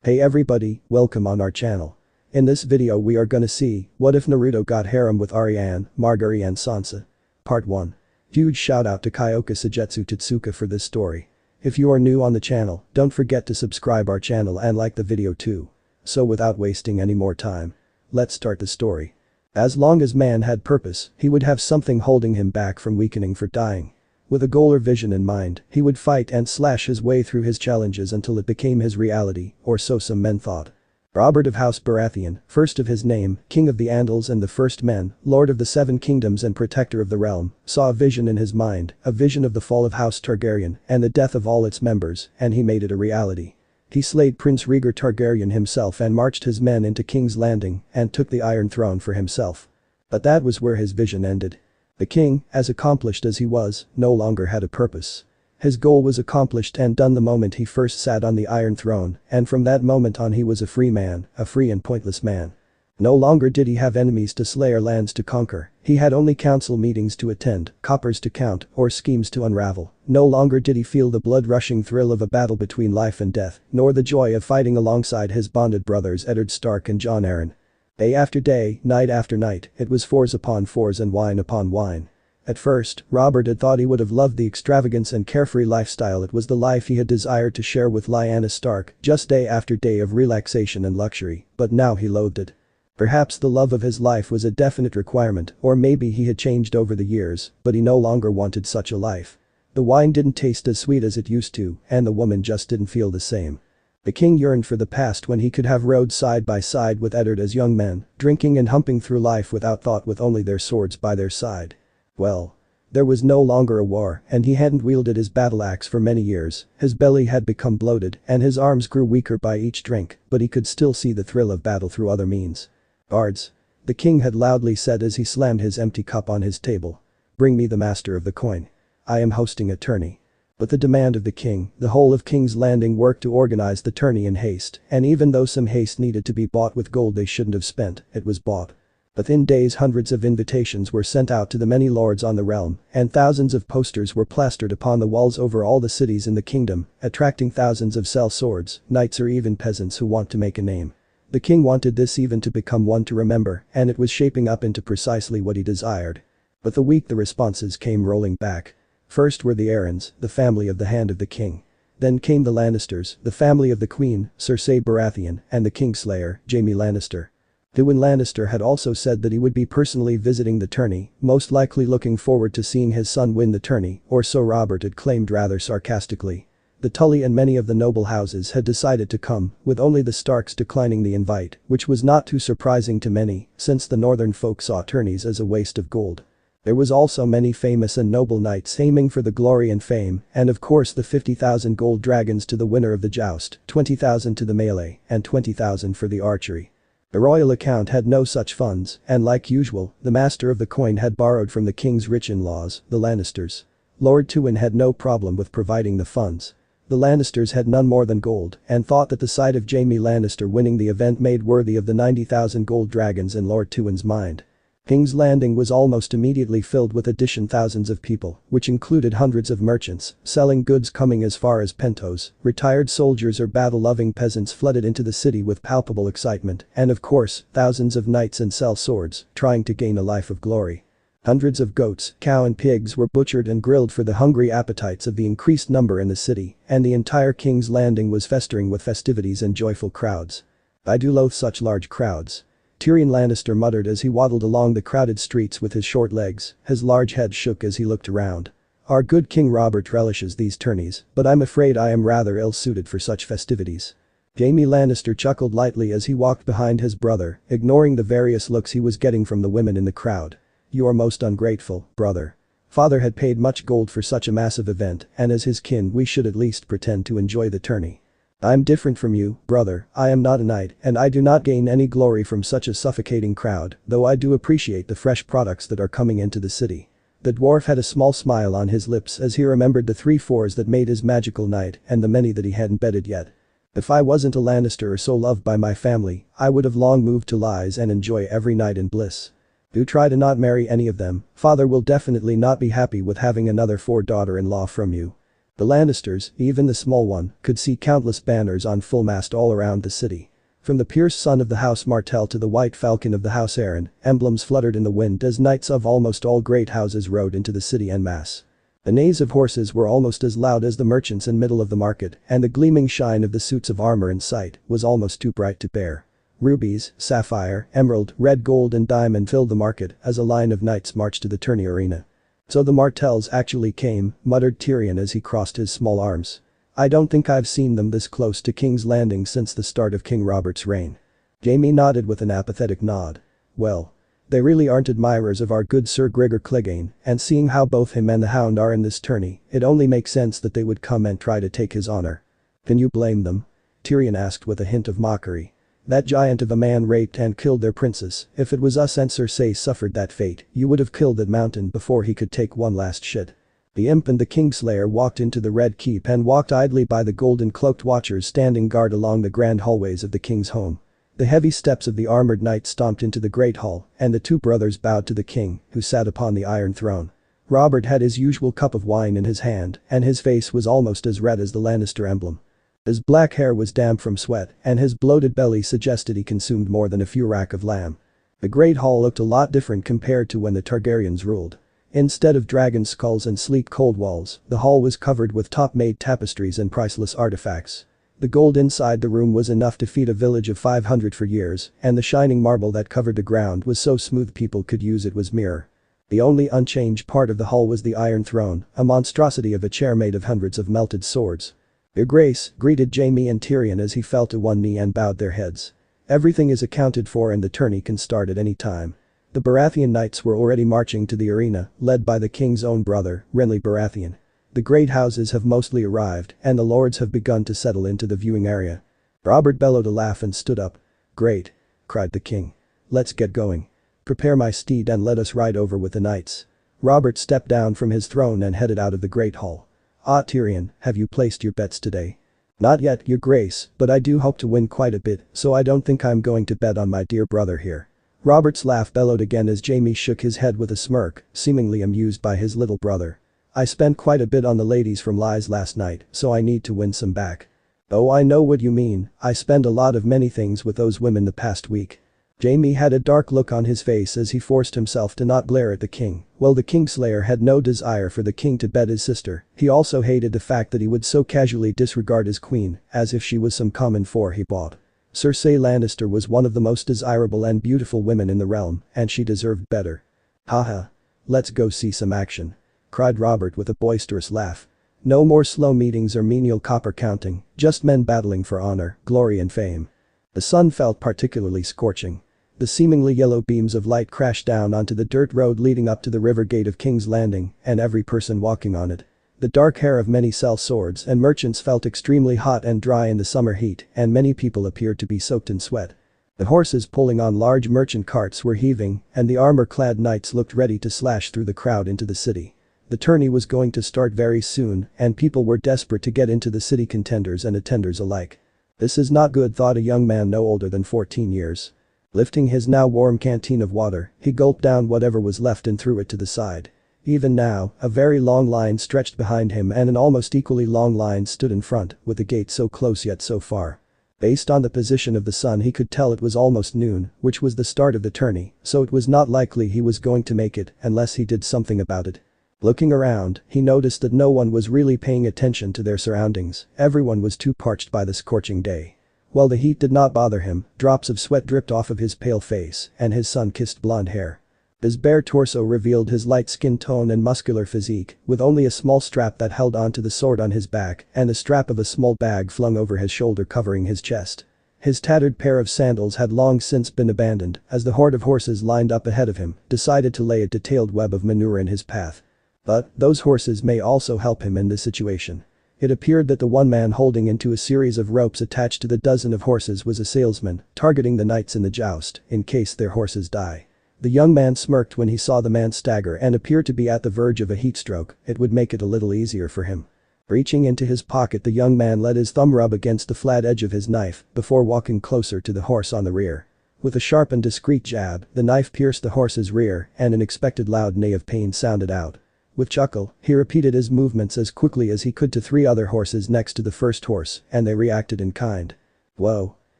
Hey everybody, welcome on our channel. In this video we are gonna see, what if Naruto got harem with Arianne, Margaery and Sansa? Part 1. Huge shout out to Kyoka Suigetsu Totsuka for this story. If you are new on the channel, don't forget to subscribe our channel and like the video too. So without wasting any more time, let's start the story. As long as man had purpose, he would have something holding him back from weakening for dying. With a goal or vision in mind, he would fight and slash his way through his challenges until it became his reality, or so some men thought. Robert of House Baratheon, first of his name, King of the Andals and the First Men, Lord of the Seven Kingdoms and Protector of the Realm, saw a vision in his mind, a vision of the fall of House Targaryen and the death of all its members, and he made it a reality. He slayed Prince Rhaegar Targaryen himself and marched his men into King's Landing and took the Iron Throne for himself. But that was where his vision ended. The king, as accomplished as he was, no longer had a purpose. His goal was accomplished and done the moment he first sat on the Iron Throne, and from that moment on he was a free man, a free and pointless man. No longer did he have enemies to slay or lands to conquer, he had only council meetings to attend, coppers to count, or schemes to unravel. No longer did he feel the blood-rushing thrill of a battle between life and death, nor the joy of fighting alongside his bonded brothers Eddard Stark and Jon Arryn. Day after day, night after night, it was fours upon fours and wine upon wine. At first, Robert had thought he would have loved the extravagance and carefree lifestyle. It was the life he had desired to share with Lyanna Stark, just day after day of relaxation and luxury, but now he loathed it. Perhaps the love of his life was a definite requirement, or maybe he had changed over the years, but he no longer wanted such a life. The wine didn't taste as sweet as it used to, and the woman just didn't feel the same. The king yearned for the past when he could have rode side by side with Eddard as young men, drinking and humping through life without thought with only their swords by their side. Well. There was no longer a war and he hadn't wielded his battle axe for many years, his belly had become bloated and his arms grew weaker by each drink, but he could still see the thrill of battle through other means. Guards. The king had loudly said as he slammed his empty cup on his table. Bring me the master of the coin. I am hosting a tourney. But the demand of the king, the whole of King's Landing worked to organize the tourney in haste, and even though some haste needed to be bought with gold they shouldn't have spent, it was bought. Within days hundreds of invitations were sent out to the many lords on the realm, and thousands of posters were plastered upon the walls over all the cities in the kingdom, attracting thousands of sell swords, knights or even peasants who want to make a name. The king wanted this even to become one to remember, and it was shaping up into precisely what he desired. But the week the responses came rolling back. First were the Arryns, the family of the Hand of the King. Then came the Lannisters, the family of the Queen, Cersei Baratheon, and the Kingslayer, Jaime Lannister. Tywin Lannister had also said that he would be personally visiting the tourney, most likely looking forward to seeing his son win the tourney, or so Robert had claimed rather sarcastically. The Tully and many of the noble houses had decided to come, with only the Starks declining the invite, which was not too surprising to many, since the northern folk saw tourneys as a waste of gold. There was also many famous and noble knights aiming for the glory and fame, and of course the 50,000 gold dragons to the winner of the joust, 20,000 to the melee, and 20,000 for the archery. The royal account had no such funds, and like usual, the master of the coin had borrowed from the king's rich in-laws, the Lannisters. Lord Tywin had no problem with providing the funds. The Lannisters had none more than gold, and thought that the sight of Jaime Lannister winning the event made worthy of the 90,000 gold dragons in Lord Tywin's mind. King's Landing was almost immediately filled with thousands of people, which included hundreds of merchants, selling goods coming as far as Pentos, retired soldiers or battle-loving peasants flooded into the city with palpable excitement, and of course, thousands of knights and sell swords, trying to gain a life of glory. Hundreds of goats, cow and pigs were butchered and grilled for the hungry appetites of the increased number in the city, and the entire King's Landing was festering with festivities and joyful crowds. I do loathe such large crowds. Tyrion Lannister muttered as he waddled along the crowded streets with his short legs, his large head shook as he looked around. Our good King Robert relishes these tourneys, but I'm afraid I am rather ill-suited for such festivities. Jaime Lannister chuckled lightly as he walked behind his brother, ignoring the various looks he was getting from the women in the crowd. You are most ungrateful, brother. Father had paid much gold for such a massive event, and as his kin we should at least pretend to enjoy the tourney. I'm different from you, brother, I am not a knight and I do not gain any glory from such a suffocating crowd, though I do appreciate the fresh products that are coming into the city. The dwarf had a small smile on his lips as he remembered the 3 fours that made his magical night and the many that he hadn't betted yet. If I wasn't a Lannister or so loved by my family, I would have long moved to Lies and enjoy every night in bliss. Do try to not marry any of them, father will definitely not be happy with having another 4 daughter-in-law from you. The Lannisters, even the small one, could see countless banners on full mast all around the city. From the Pierce son of the House Martell to the White Falcon of the House Arianne, emblems fluttered in the wind as knights of almost all great houses rode into the city en masse. The neighs of horses were almost as loud as the merchants in middle of the market, and the gleaming shine of the suits of armor in sight was almost too bright to bear. Rubies, sapphire, emerald, red gold and diamond filled the market as a line of knights marched to the tourney arena. "So the Martells actually came," muttered Tyrion as he crossed his small arms. "I don't think I've seen them this close to King's Landing since the start of King Robert's reign." Jaime nodded with an apathetic nod. "Well. They really aren't admirers of our good Sir Gregor Clegane, and seeing how both him and the Hound are in this tourney, it only makes sense that they would come and try to take his honor." "Can you blame them?" Tyrion asked with a hint of mockery. "That giant of a man raped and killed their princess. If it was us and Cersei suffered that fate, you would have killed that mountain before he could take one last shit." The imp and the Kingslayer walked into the Red Keep and walked idly by the golden-cloaked watchers standing guard along the grand hallways of the king's home. The heavy steps of the armored knight stomped into the great hall, and the two brothers bowed to the king, who sat upon the Iron Throne. Robert had his usual cup of wine in his hand, and his face was almost as red as the Lannister emblem. His black hair was damp from sweat, and his bloated belly suggested he consumed more than a few rack of lamb. The great hall looked a lot different compared to when the Targaryens ruled. Instead of dragon skulls and sleek cold walls, the hall was covered with top-made tapestries and priceless artifacts. The gold inside the room was enough to feed a village of 500 for years, and the shining marble that covered the ground was so smooth people could use it was mirror. The only unchanged part of the hall was the Iron Throne, a monstrosity of a chair made of hundreds of melted swords. "Your Grace," greeted Jaime and Tyrion as he fell to one knee and bowed their heads. "Everything is accounted for and the tourney can start at any time." The Baratheon knights were already marching to the arena, led by the king's own brother, Renly Baratheon. The great houses have mostly arrived, and the lords have begun to settle into the viewing area. Robert bellowed a laugh and stood up. "Great," cried the king. "Let's get going. Prepare my steed and let us ride over with the knights." Robert stepped down from his throne and headed out of the great hall. "Ah, Tyrion, have you placed your bets today?" "Not yet, your grace, but I do hope to win quite a bit, so I don't think I'm going to bet on my dear brother here." Robert's laugh bellowed again as Jaime shook his head with a smirk, seemingly amused by his little brother. "I spent quite a bit on the ladies from Lies last night, so I need to win some back." "Oh, I know what you mean, I spend a lot of many things with those women the past week." Jaime had a dark look on his face as he forced himself to not glare at the king. While the Kingslayer had no desire for the king to bet his sister, he also hated the fact that he would so casually disregard his queen, as if she was some common four he bought. Cersei Lannister was one of the most desirable and beautiful women in the realm, and she deserved better. "Haha. Let's go see some action," cried Robert with a boisterous laugh. "No more slow meetings or menial copper counting, just men battling for honor, glory and fame." The sun felt particularly scorching. The seemingly yellow beams of light crashed down onto the dirt road leading up to the river gate of King's Landing, and every person walking on it. The dark hair of many sell swords and merchants felt extremely hot and dry in the summer heat, and many people appeared to be soaked in sweat. The horses pulling on large merchant carts were heaving, and the armor-clad knights looked ready to slash through the crowd into the city. The tourney was going to start very soon, and people were desperate to get into the city, contenders and attenders alike. "This is not good," thought a young man no older than 14 years. Lifting his now warm canteen of water, he gulped down whatever was left and threw it to the side. Even now, a very long line stretched behind him and an almost equally long line stood in front, with the gate so close yet so far. Based on the position of the sun he could tell it was almost noon, which was the start of the tourney, so it was not likely he was going to make it unless he did something about it. Looking around, he noticed that no one was really paying attention to their surroundings, everyone was too parched by the scorching day. While the heat did not bother him, drops of sweat dripped off of his pale face, and his sun-kissed blonde hair. His bare torso revealed his light skin tone and muscular physique, with only a small strap that held onto the sword on his back and the strap of a small bag flung over his shoulder covering his chest. His tattered pair of sandals had long since been abandoned, as the horde of horses lined up ahead of him decided to lay a detailed web of manure in his path. But those horses may also help him in this situation. It appeared that the one man holding into a series of ropes attached to the dozen of horses was a salesman, targeting the knights in the joust, in case their horses die. The young man smirked when he saw the man stagger and appeared to be at the verge of a heat stroke. It would make it a little easier for him. Reaching into his pocket, the young man let his thumb rub against the flat edge of his knife before walking closer to the horse on the rear. With a sharp and discreet jab, the knife pierced the horse's rear and an expected loud neigh of pain sounded out. With chuckle, he repeated his movements as quickly as he could to 3 other horses next to the first horse, and they reacted in kind. "Whoa!"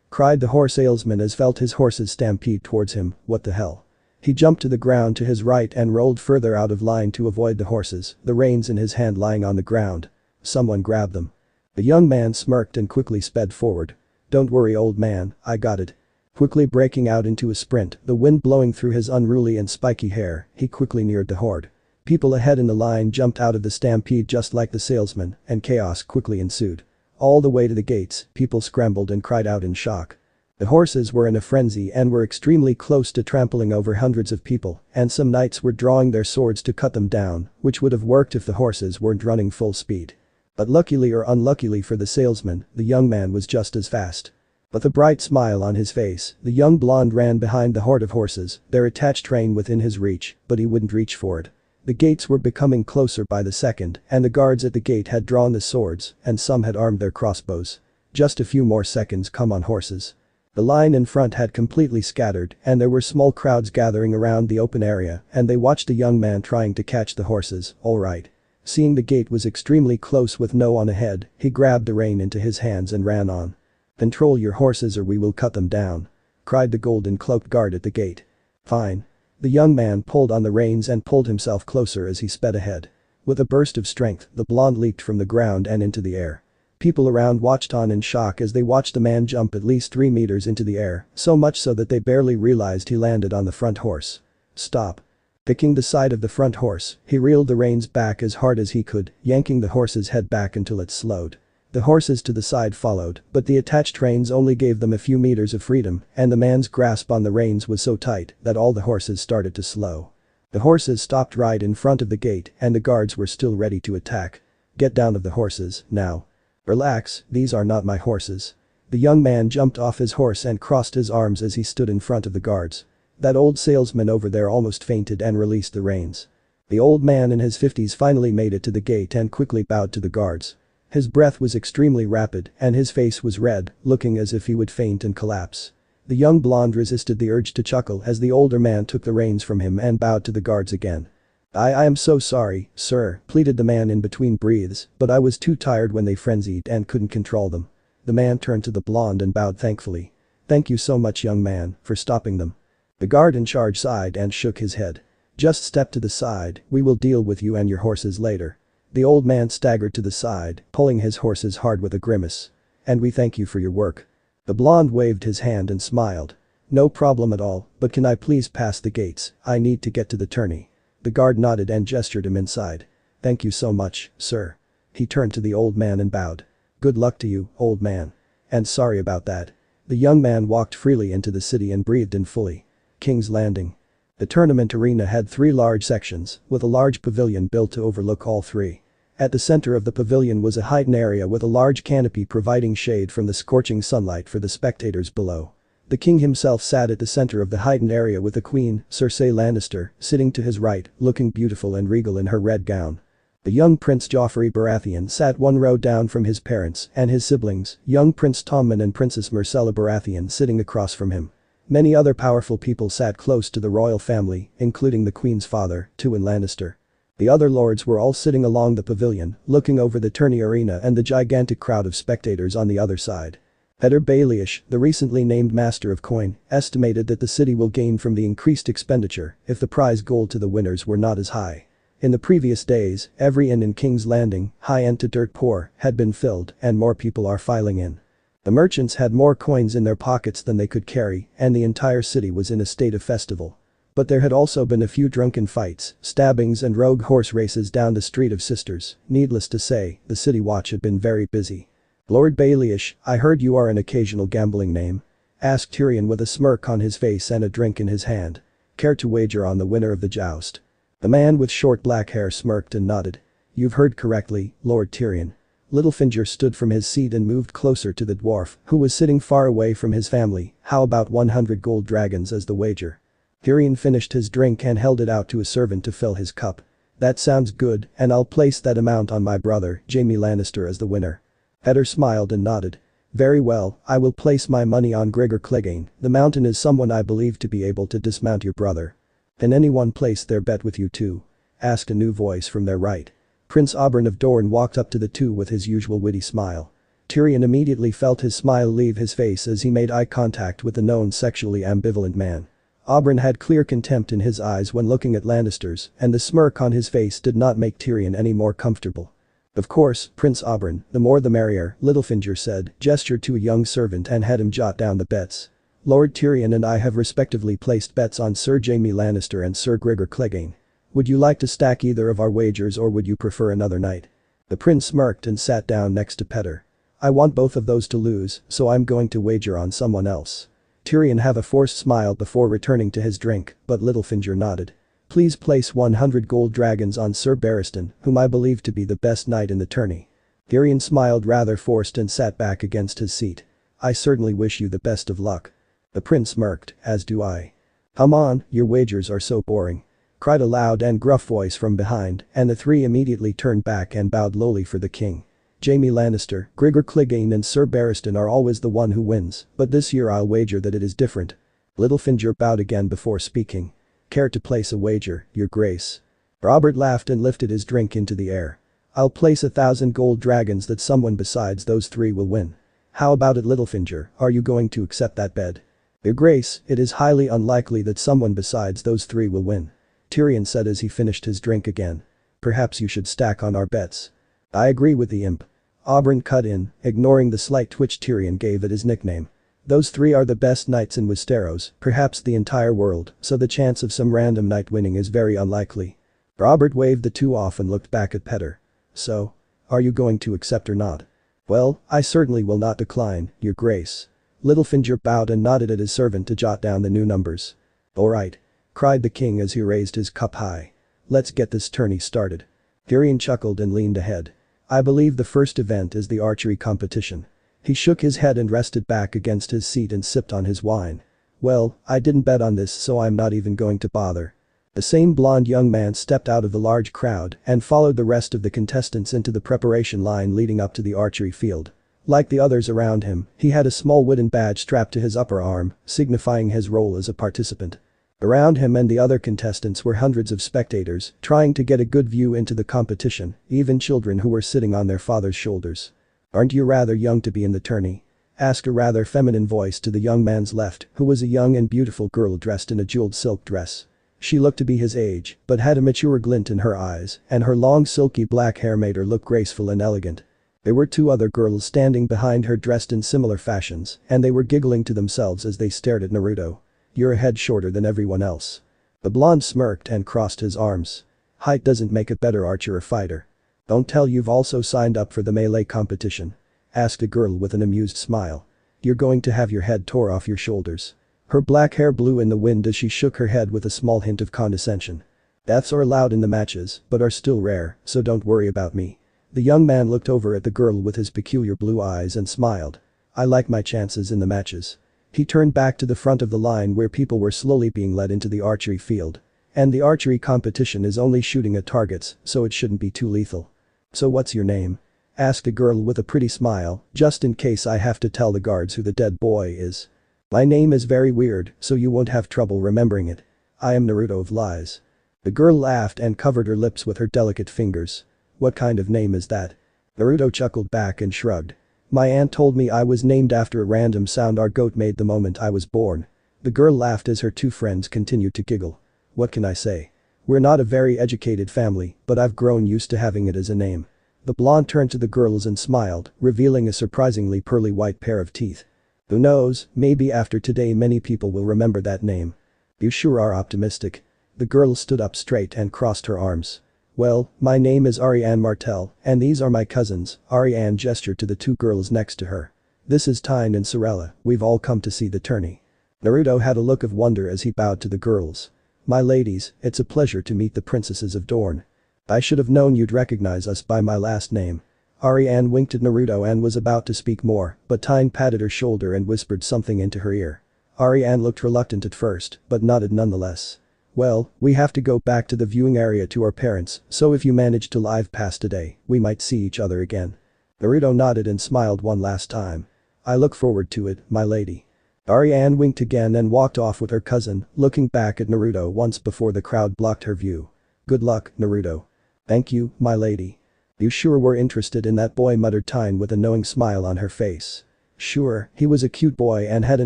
cried the horse salesman as felt his horses stampede towards him. "What the hell?" He jumped to the ground to his right and rolled further out of line to avoid the horses, the reins in his hand lying on the ground. Someone grabbed them. The young man smirked and quickly sped forward. "Don't worry, old man, I got it." Quickly breaking out into a sprint, the wind blowing through his unruly and spiky hair, he quickly neared the horde. People ahead in the line jumped out of the stampede just like the salesman, and chaos quickly ensued. All the way to the gates, people scrambled and cried out in shock. The horses were in a frenzy and were extremely close to trampling over hundreds of people, and some knights were drawing their swords to cut them down, which would have worked if the horses weren't running full speed. But luckily or unluckily for the salesman, the young man was just as fast. With a bright smile on his face, the young blonde ran behind the horde of horses, their attached rein within his reach, but he wouldn't reach for it. The gates were becoming closer by the second, and the guards at the gate had drawn the swords, and some had armed their crossbows. Just a few more seconds, come on horses. The line in front had completely scattered, and there were small crowds gathering around the open area, and they watched the young man trying to catch the horses. All right. Seeing the gate was extremely close with no one ahead, he grabbed the rein into his hands and ran on. "Control your horses or we will cut them down," cried the golden cloaked guard at the gate. "Fine." The young man pulled on the reins and pulled himself closer as he sped ahead. With a burst of strength, the blonde leaped from the ground and into the air. People around watched on in shock as they watched the man jump at least 3 meters into the air, so much so that they barely realized he landed on the front horse. "Stop." Picking the side of the front horse, he reeled the reins back as hard as he could, yanking the horse's head back until it slowed. The horses to the side followed, but the attached reins only gave them a few meters of freedom, and the man's grasp on the reins was so tight that all the horses started to slow. The horses stopped right in front of the gate, and the guards were still ready to attack. "Get down of the horses, now." "Relax, these are not my horses." The young man jumped off his horse and crossed his arms as he stood in front of the guards. That old salesman over there almost fainted and released the reins. The old man in his 50s finally made it to the gate and quickly bowed to the guards. His breath was extremely rapid and his face was red, looking as if he would faint and collapse. The young blonde resisted the urge to chuckle as the older man took the reins from him and bowed to the guards again. I am so sorry, sir," pleaded the man in between breaths, "but I was too tired when they frenzied and couldn't control them." The man turned to the blonde and bowed thankfully. "Thank you so much, young man, for stopping them." The guard in charge sighed and shook his head. "Just step to the side, we will deal with you and your horses later." The old man staggered to the side, pulling his horses hard with a grimace. "And we thank you for your work." The blonde waved his hand and smiled. "No problem at all, but can I please pass the gates, I need to get to the tourney." The guard nodded and gestured him inside. "Thank you so much, sir." He turned to the old man and bowed. "Good luck to you, old man. And sorry about that." The young man walked freely into the city and breathed in fully. King's Landing. The tournament arena had 3 large sections, with a large pavilion built to overlook all 3. At the center of the pavilion was a hidden area with a large canopy providing shade from the scorching sunlight for the spectators below. The king himself sat at the center of the hidden area with the queen, Cersei Lannister, sitting to his right, looking beautiful and regal in her red gown. The young Prince Joffrey Baratheon sat 1 row down from his parents and his siblings, young Prince Tommen and Princess Myrcella Baratheon sitting across from him. Many other powerful people sat close to the royal family, including the queen's father, Tywin Lannister. The other lords were all sitting along the pavilion, looking over the tourney arena and the gigantic crowd of spectators on the other side. Petter Baelish, the recently named master of coin, estimated that the city will gain from the increased expenditure if the prize gold to the winners were not as high. In the previous days, every inn in King's Landing, high-end to dirt poor, had been filled and more people are filing in. The merchants had more coins in their pockets than they could carry, and the entire city was in a state of festival. But there had also been a few drunken fights, stabbings and rogue horse races down the Street of Sisters. Needless to say, the city watch had been very busy. "Lord Baelish, I heard you are an occasional gambling name?" asked Tyrion with a smirk on his face and a drink in his hand. "Care to wager on the winner of the joust?" The man with short black hair smirked and nodded. "You've heard correctly, Lord Tyrion." Littlefinger stood from his seat and moved closer to the dwarf, who was sitting far away from his family. "How about 100 gold dragons as the wager?" Tyrion finished his drink and held it out to a servant to fill his cup. "That sounds good, and I'll place that amount on my brother, Jaime Lannister, as the winner." Petter smiled and nodded. "Very well, I will place my money on Gregor Clegane. The Mountain is someone I believe to be able to dismount your brother." "Can anyone place their bet with you too?" asked a new voice from their right. Prince Oberyn of Dorne walked up to the two with his usual witty smile. Tyrion immediately felt his smile leave his face as he made eye contact with the known sexually ambivalent man. Oberyn had clear contempt in his eyes when looking at Lannisters, and the smirk on his face did not make Tyrion any more comfortable. "Of course, Prince Oberyn, the more the merrier," Littlefinger said, gestured to a young servant and had him jot down the bets. "Lord Tyrion and I have respectively placed bets on Sir Jaime Lannister and Sir Gregor Clegane. Would you like to stack either of our wagers or would you prefer another night?" The prince smirked and sat down next to Petter. "I want both of those to lose, so I'm going to wager on someone else." Tyrion had a forced smile before returning to his drink, but Littlefinger nodded. "Please place 100 gold dragons on Sir Barristan, whom I believe to be the best knight in the tourney." Tyrion smiled rather forced and sat back against his seat. "I certainly wish you the best of luck." The prince smirked, "As do I." "Come on, your wagers are so boring," cried a loud and gruff voice from behind, and the three immediately turned back and bowed lowly for the king. "Jaime Lannister, Gregor Clegane and Sir Barristan are always the one who wins, but this year I'll wager that it is different." Littlefinger bowed again before speaking. "Care to place a wager, your grace?" Robert laughed and lifted his drink into the air. "I'll place 1,000 gold dragons that someone besides those three will win." "How about it, Littlefinger, are you going to accept that bet?" "Your grace, it is highly unlikely that someone besides those three will win," Tyrion said as he finished his drink again. "Perhaps you should stack on our bets." "I agree with the imp." Oberyn cut in, ignoring the slight twitch Tyrion gave it his nickname. "Those three are the best knights in Westeros, perhaps the entire world, so the chance of some random knight winning is very unlikely." Robert waved the two off and looked back at Petter. "So? Are you going to accept or not?" "Well, I certainly will not decline, your grace." Littlefinger bowed and nodded at his servant to jot down the new numbers. "All right," cried the king as he raised his cup high. "Let's get this tourney started." Tyrion chuckled and leaned ahead. "I believe the first event is the archery competition." He shook his head and rested back against his seat and sipped on his wine. "Well, I didn't bet on this so I'm not even going to bother." The same blonde young man stepped out of the large crowd and followed the rest of the contestants into the preparation line leading up to the archery field. Like the others around him, he had a small wooden badge strapped to his upper arm, signifying his role as a participant. Around him and the other contestants were hundreds of spectators, trying to get a good view into the competition, even children who were sitting on their father's shoulders. "Aren't you rather young to be in the tourney?" asked a rather feminine voice to the young man's left, who was a young and beautiful girl dressed in a jeweled silk dress. She looked to be his age, but had a mature glint in her eyes, and her long silky black hair made her look graceful and elegant. There were two other girls standing behind her dressed in similar fashions, and they were giggling to themselves as they stared at Naruto. "You're a head shorter than everyone else." The blonde smirked and crossed his arms. "Height doesn't make a better archer or fighter." "Don't tell you've also signed up for the melee competition?" asked a girl with an amused smile. "You're going to have your head tore off your shoulders." Her black hair blew in the wind as she shook her head with a small hint of condescension. "Deaths are allowed in the matches, but are still rare, so don't worry about me." The young man looked over at the girl with his peculiar blue eyes and smiled. "I like my chances in the matches." He turned back to the front of the line where people were slowly being led into the archery field. "And the archery competition is only shooting at targets, so it shouldn't be too lethal." "So what's your name?" asked a girl with a pretty smile, "just in case I have to tell the guards who the dead boy is." "My name is very weird, so you won't have trouble remembering it. I am Naruto of Lies." The girl laughed and covered her lips with her delicate fingers. "What kind of name is that?" Naruto chuckled back and shrugged. "My aunt told me I was named after a random sound our goat made the moment I was born." The girl laughed as her two friends continued to giggle. "What can I say? We're not a very educated family, but I've grown used to having it as a name." The blonde turned to the girls and smiled, revealing a surprisingly pearly white pair of teeth. "Who knows, maybe after today many people will remember that name." "You sure are optimistic." The girl stood up straight and crossed her arms. "Well, my name is Arianne Martell, and these are my cousins." Arianne gestured to the two girls next to her. "This is Tyne and Sorella, we've all come to see the tourney." Naruto had a look of wonder as he bowed to the girls. "My ladies, it's a pleasure to meet the princesses of Dorne. I should have known you'd recognize us by my last name." Arianne winked at Naruto and was about to speak more, but Tyne patted her shoulder and whispered something into her ear. Arianne looked reluctant at first, but nodded nonetheless. "Well, we have to go back to the viewing area to our parents, so if you manage to live pass today, we might see each other again." Naruto nodded and smiled one last time. "I look forward to it, my lady." Arianne winked again and walked off with her cousin, looking back at Naruto once before the crowd blocked her view. Good luck, Naruto. Thank you, my lady. You sure were interested in that boy, muttered Tyne with a knowing smile on her face. Sure, he was a cute boy and had a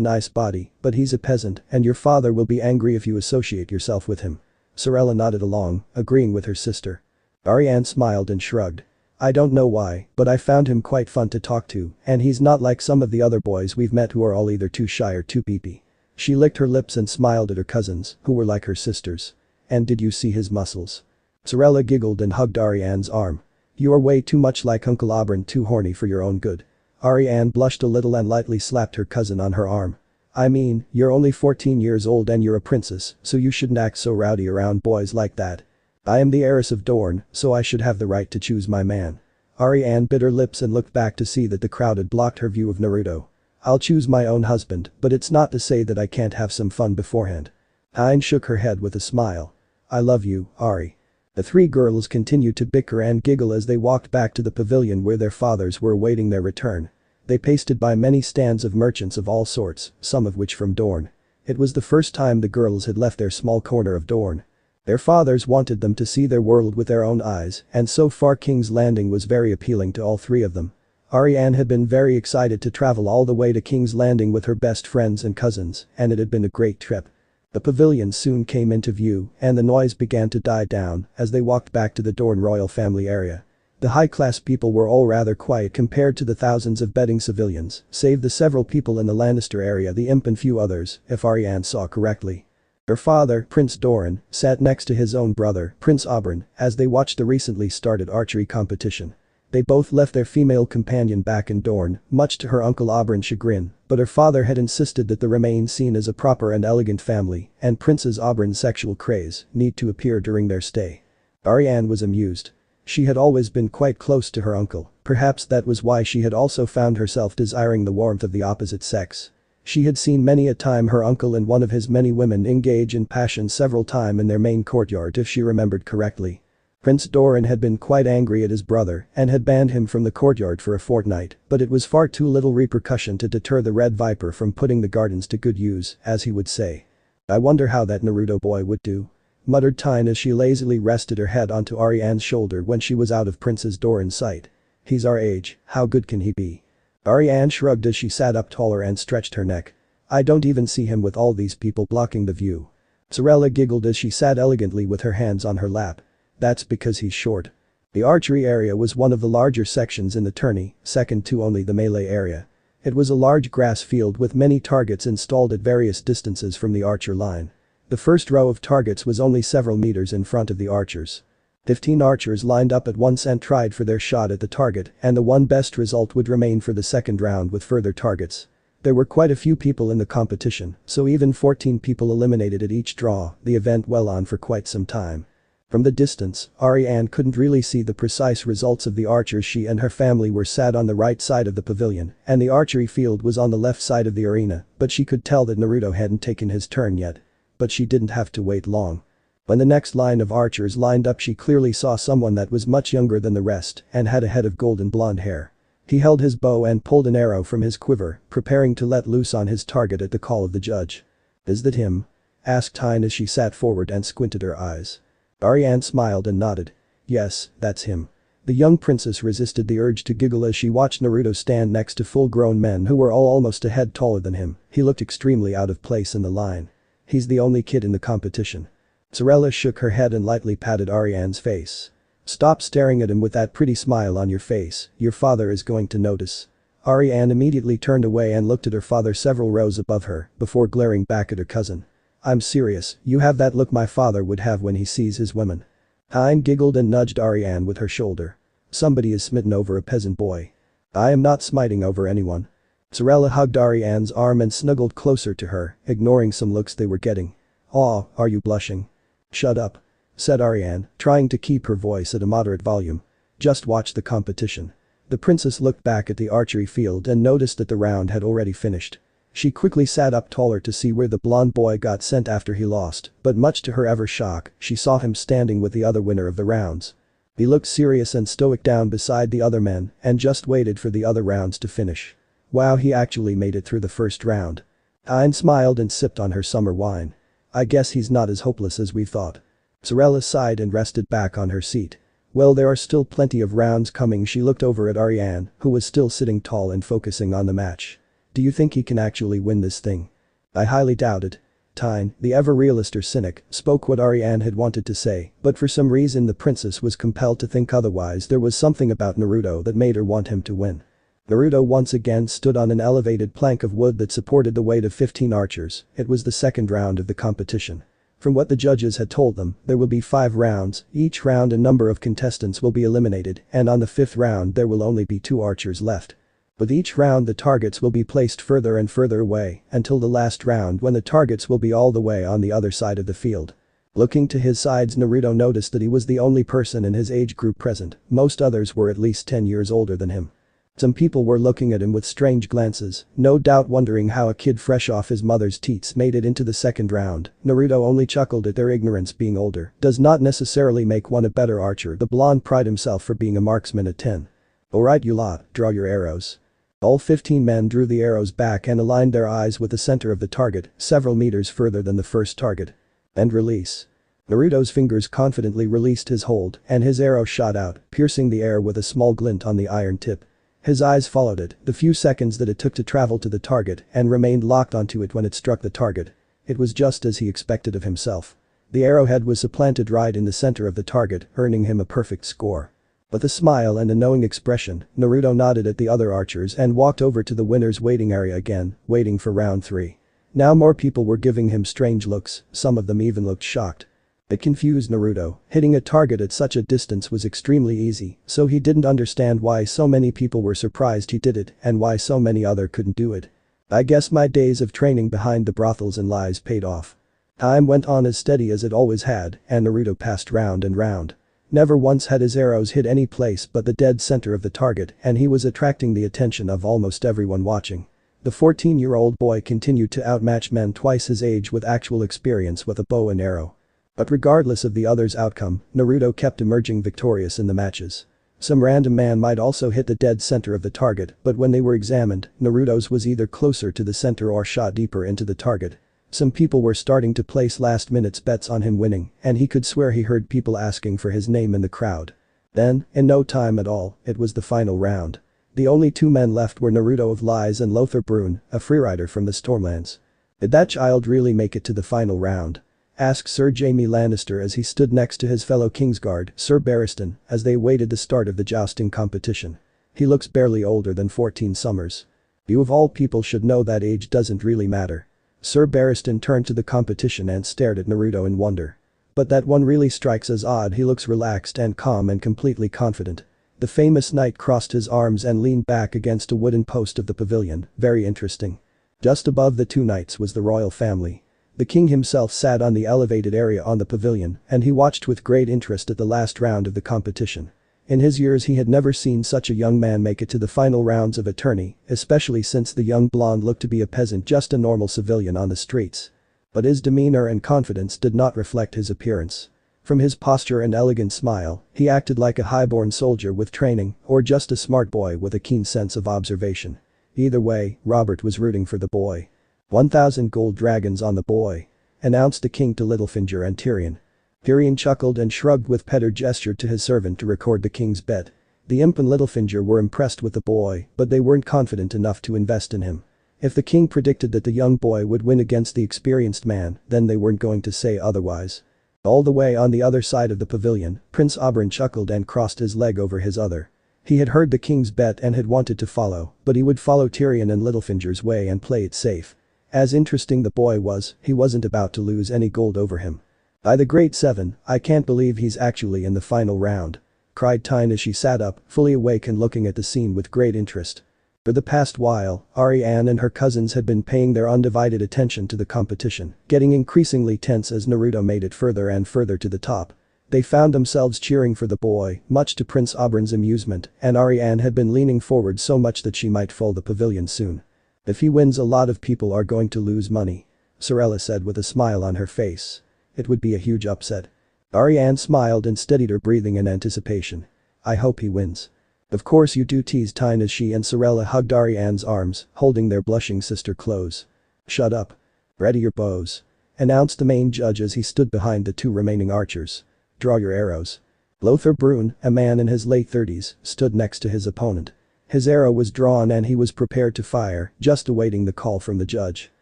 nice body, but he's a peasant and your father will be angry if you associate yourself with him. Sorella nodded along, agreeing with her sister. Arianne smiled and shrugged. I don't know why, but I found him quite fun to talk to, and he's not like some of the other boys we've met who are all either too shy or too peepy. She licked her lips and smiled at her cousins, who were like her sisters. And did you see his muscles? Sorella giggled and hugged Arianne's arm. You're way too much like Uncle Oberyn, too horny for your own good. Arianne blushed a little and lightly slapped her cousin on her arm. I mean, you're only 14 years old and you're a princess, so you shouldn't act so rowdy around boys like that. I am the heiress of Dorne, so I should have the right to choose my man. Arianne bit her lips and looked back to see that the crowd had blocked her view of Naruto. I'll choose my own husband, but it's not to say that I can't have some fun beforehand. Tyne shook her head with a smile. I love you, Ari. The three girls continued to bicker and giggle as they walked back to the pavilion where their fathers were awaiting their return. They pasted by many stands of merchants of all sorts, some of which from Dorne. It was the first time the girls had left their small corner of Dorne. Their fathers wanted them to see their world with their own eyes, and so far King's Landing was very appealing to all three of them. Arianne had been very excited to travel all the way to King's Landing with her best friends and cousins, and it had been a great trip. The pavilion soon came into view, and the noise began to die down as they walked back to the Dorne royal family area. The high-class people were all rather quiet compared to the thousands of bedding civilians, save the several people in the Lannister area, the imp and few others, if Arianne saw correctly. Her father, Prince Doran, sat next to his own brother, Prince Oberyn, as they watched the recently started archery competition. They both left their female companion back in Dorne, much to her Uncle Oberyn's chagrin, but her father had insisted that they remain seen as a proper and elegant family, and Princess Oberyn's sexual craze need to appear during their stay. Arianne was amused. She had always been quite close to her uncle, perhaps that was why she had also found herself desiring the warmth of the opposite sex. She had seen many a time her uncle and one of his many women engage in passion several times in their main courtyard if she remembered correctly. Prince Doran had been quite angry at his brother and had banned him from the courtyard for a fortnight, but it was far too little repercussion to deter the Red Viper from putting the gardens to good use, as he would say. I wonder how that Naruto boy would do, muttered Tyne as she lazily rested her head onto Arianne's shoulder when she was out of Princess Doran's sight. He's our age, how good can he be? Arianne shrugged as she sat up taller and stretched her neck. I don't even see him with all these people blocking the view. Sorella giggled as she sat elegantly with her hands on her lap. That's because he's short. The archery area was one of the larger sections in the tourney, second to only the melee area. It was a large grass field with many targets installed at various distances from the archer line. The first row of targets was only several meters in front of the archers. 15 archers lined up at once and tried for their shot at the target, and the one best result would remain for the second round with further targets. There were quite a few people in the competition, so even 14 people eliminated at each draw, the event well on for quite some time. From the distance, Arianne couldn't really see the precise results of the archers. She and her family were sat on the right side of the pavilion, and the archery field was on the left side of the arena, but she could tell that Naruto hadn't taken his turn yet. But she didn't have to wait long. When the next line of archers lined up, she clearly saw someone that was much younger than the rest and had a head of golden blonde hair. He held his bow and pulled an arrow from his quiver, preparing to let loose on his target at the call of the judge. Is that him? Asked Tyne as she sat forward and squinted her eyes. Arianne smiled and nodded. Yes, that's him. The young princess resisted the urge to giggle as she watched Naruto stand next to full-grown men who were all almost a head taller than him. He looked extremely out of place in the line. He's the only kid in the competition. Sorella shook her head and lightly patted Arianne's face. Stop staring at him with that pretty smile on your face, your father is going to notice. Arianne immediately turned away and looked at her father several rows above her before glaring back at her cousin. I'm serious, you have that look my father would have when he sees his women. Tyne giggled and nudged Arianne with her shoulder. Somebody is smitten over a peasant boy. I am not smiting over anyone. Sorella hugged Arianne's arm and snuggled closer to her, ignoring some looks they were getting. Aw, are you blushing? Shut up, said Arianne, trying to keep her voice at a moderate volume. Just watch the competition. The princess looked back at the archery field and noticed that the round had already finished. She quickly sat up taller to see where the blonde boy got sent after he lost, but much to her ever shock, she saw him standing with the other winner of the rounds. He looked serious and stoic down beside the other men and just waited for the other rounds to finish. Wow, he actually made it through the first round. Tyne smiled and sipped on her summer wine. I guess he's not as hopeless as we thought. Sorella sighed and rested back on her seat. Well, there are still plenty of rounds coming. She looked over at Arianne, who was still sitting tall and focusing on the match. Do you think he can actually win this thing? I highly doubt it. Tyne, the ever-realist or cynic, spoke what Arianne had wanted to say, but for some reason the princess was compelled to think otherwise. There was something about Naruto that made her want him to win. Naruto once again stood on an elevated plank of wood that supported the weight of 15 archers. It was the second round of the competition. From what the judges had told them, there will be 5 rounds, each round a number of contestants will be eliminated, and on the 5th round there will only be 2 archers left. With each round the targets will be placed further and further away, until the last round when the targets will be all the way on the other side of the field. Looking to his sides, Naruto noticed that he was the only person in his age group present. Most others were at least 10 years older than him. Some people were looking at him with strange glances, no doubt wondering how a kid fresh off his mother's teats made it into the second round. Naruto only chuckled at their ignorance. Being older does not necessarily make one a better archer. The blonde prided himself for being a marksman at 10. Alright you lot, draw your arrows. All 15 men drew the arrows back and aligned their eyes with the center of the target, several meters further than the first target. And release. Naruto's fingers confidently released his hold, and his arrow shot out, piercing the air with a small glint on the iron tip. His eyes followed it, the few seconds that it took to travel to the target, and remained locked onto it when it struck the target. It was just as he expected of himself. The arrowhead was supplanted right in the center of the target, earning him a perfect score. With a smile and a knowing expression, Naruto nodded at the other archers and walked over to the winner's waiting area again, waiting for round 3. Now more people were giving him strange looks, some of them even looked shocked. It confused Naruto. Hitting a target at such a distance was extremely easy, so he didn't understand why so many people were surprised he did it and why so many other couldn't do it. I guess my days of training behind the brothels and lies paid off. Time went on as steady as it always had, and Naruto passed round and round. Never once had his arrows hit any place but the dead center of the target, and he was attracting the attention of almost everyone watching. The 14-year-old boy continued to outmatch men twice his age with actual experience with a bow and arrow. But regardless of the others' outcome, Naruto kept emerging victorious in the matches. Some random man might also hit the dead center of the target, but when they were examined, Naruto's was either closer to the center or shot deeper into the target. Some people were starting to place last-minute bets on him winning, and he could swear he heard people asking for his name in the crowd. Then, in no time at all, it was the final round. The only 2 men left were Naruto of Lies and Lothar Brune, a freerider from the Stormlands. Did that child really make it to the final round? Asked Sir Jaime Lannister as he stood next to his fellow Kingsguard, Sir Barristan, as they awaited the start of the jousting competition. He looks barely older than 14 summers. You of all people should know that age doesn't really matter. Sir Barristan turned to the competition and stared at Naruto in wonder. But that one really strikes as odd. He looks relaxed and calm and completely confident. The famous knight crossed his arms and leaned back against a wooden post of the pavilion. Very interesting. Just above the 2 knights was the royal family. The king himself sat on the elevated area on the pavilion, and he watched with great interest at the last round of the competition. In his years he had never seen such a young man make it to the final rounds of a tourney, especially since the young blonde looked to be a peasant, just a normal civilian on the streets. But his demeanor and confidence did not reflect his appearance. From his posture and elegant smile, he acted like a highborn soldier with training, or just a smart boy with a keen sense of observation. Either way, Robert was rooting for the boy. 1,000 gold dragons on the boy. Announced the king to Littlefinger and Tyrion. Tyrion chuckled and shrugged with Petter gestured to his servant to record the king's bet. The imp and Littlefinger were impressed with the boy, but they weren't confident enough to invest in him. If the king predicted that the young boy would win against the experienced man, then they weren't going to say otherwise. All the way on the other side of the pavilion, Prince Oberyn chuckled and crossed his leg over his other. He had heard the king's bet and had wanted to follow, but he would follow Tyrion and Littlefinger's way and play it safe. As interesting the boy was, he wasn't about to lose any gold over him. By the Great Seven, I can't believe he's actually in the final round. Cried Tyne as she sat up, fully awake and looking at the scene with great interest. For the past while, Arianne and her cousins had been paying their undivided attention to the competition, getting increasingly tense as Naruto made it further and further to the top. They found themselves cheering for the boy, much to Prince Oberyn's amusement, and Arianne had been leaning forward so much that she might fall the pavilion soon. If he wins, a lot of people are going to lose money. Sorella said with a smile on her face. It would be a huge upset. Arianne smiled and steadied her breathing in anticipation. I hope he wins. Of course you do, teased Tyne as she and Sorella hugged Arianne's arms, holding their blushing sister close. Shut up. Ready your bows. announced the main judge as he stood behind the two remaining archers. Draw your arrows. Lothar Brune, a man in his late 30s, stood next to his opponent. His arrow was drawn and he was prepared to fire, just awaiting the call from the judge.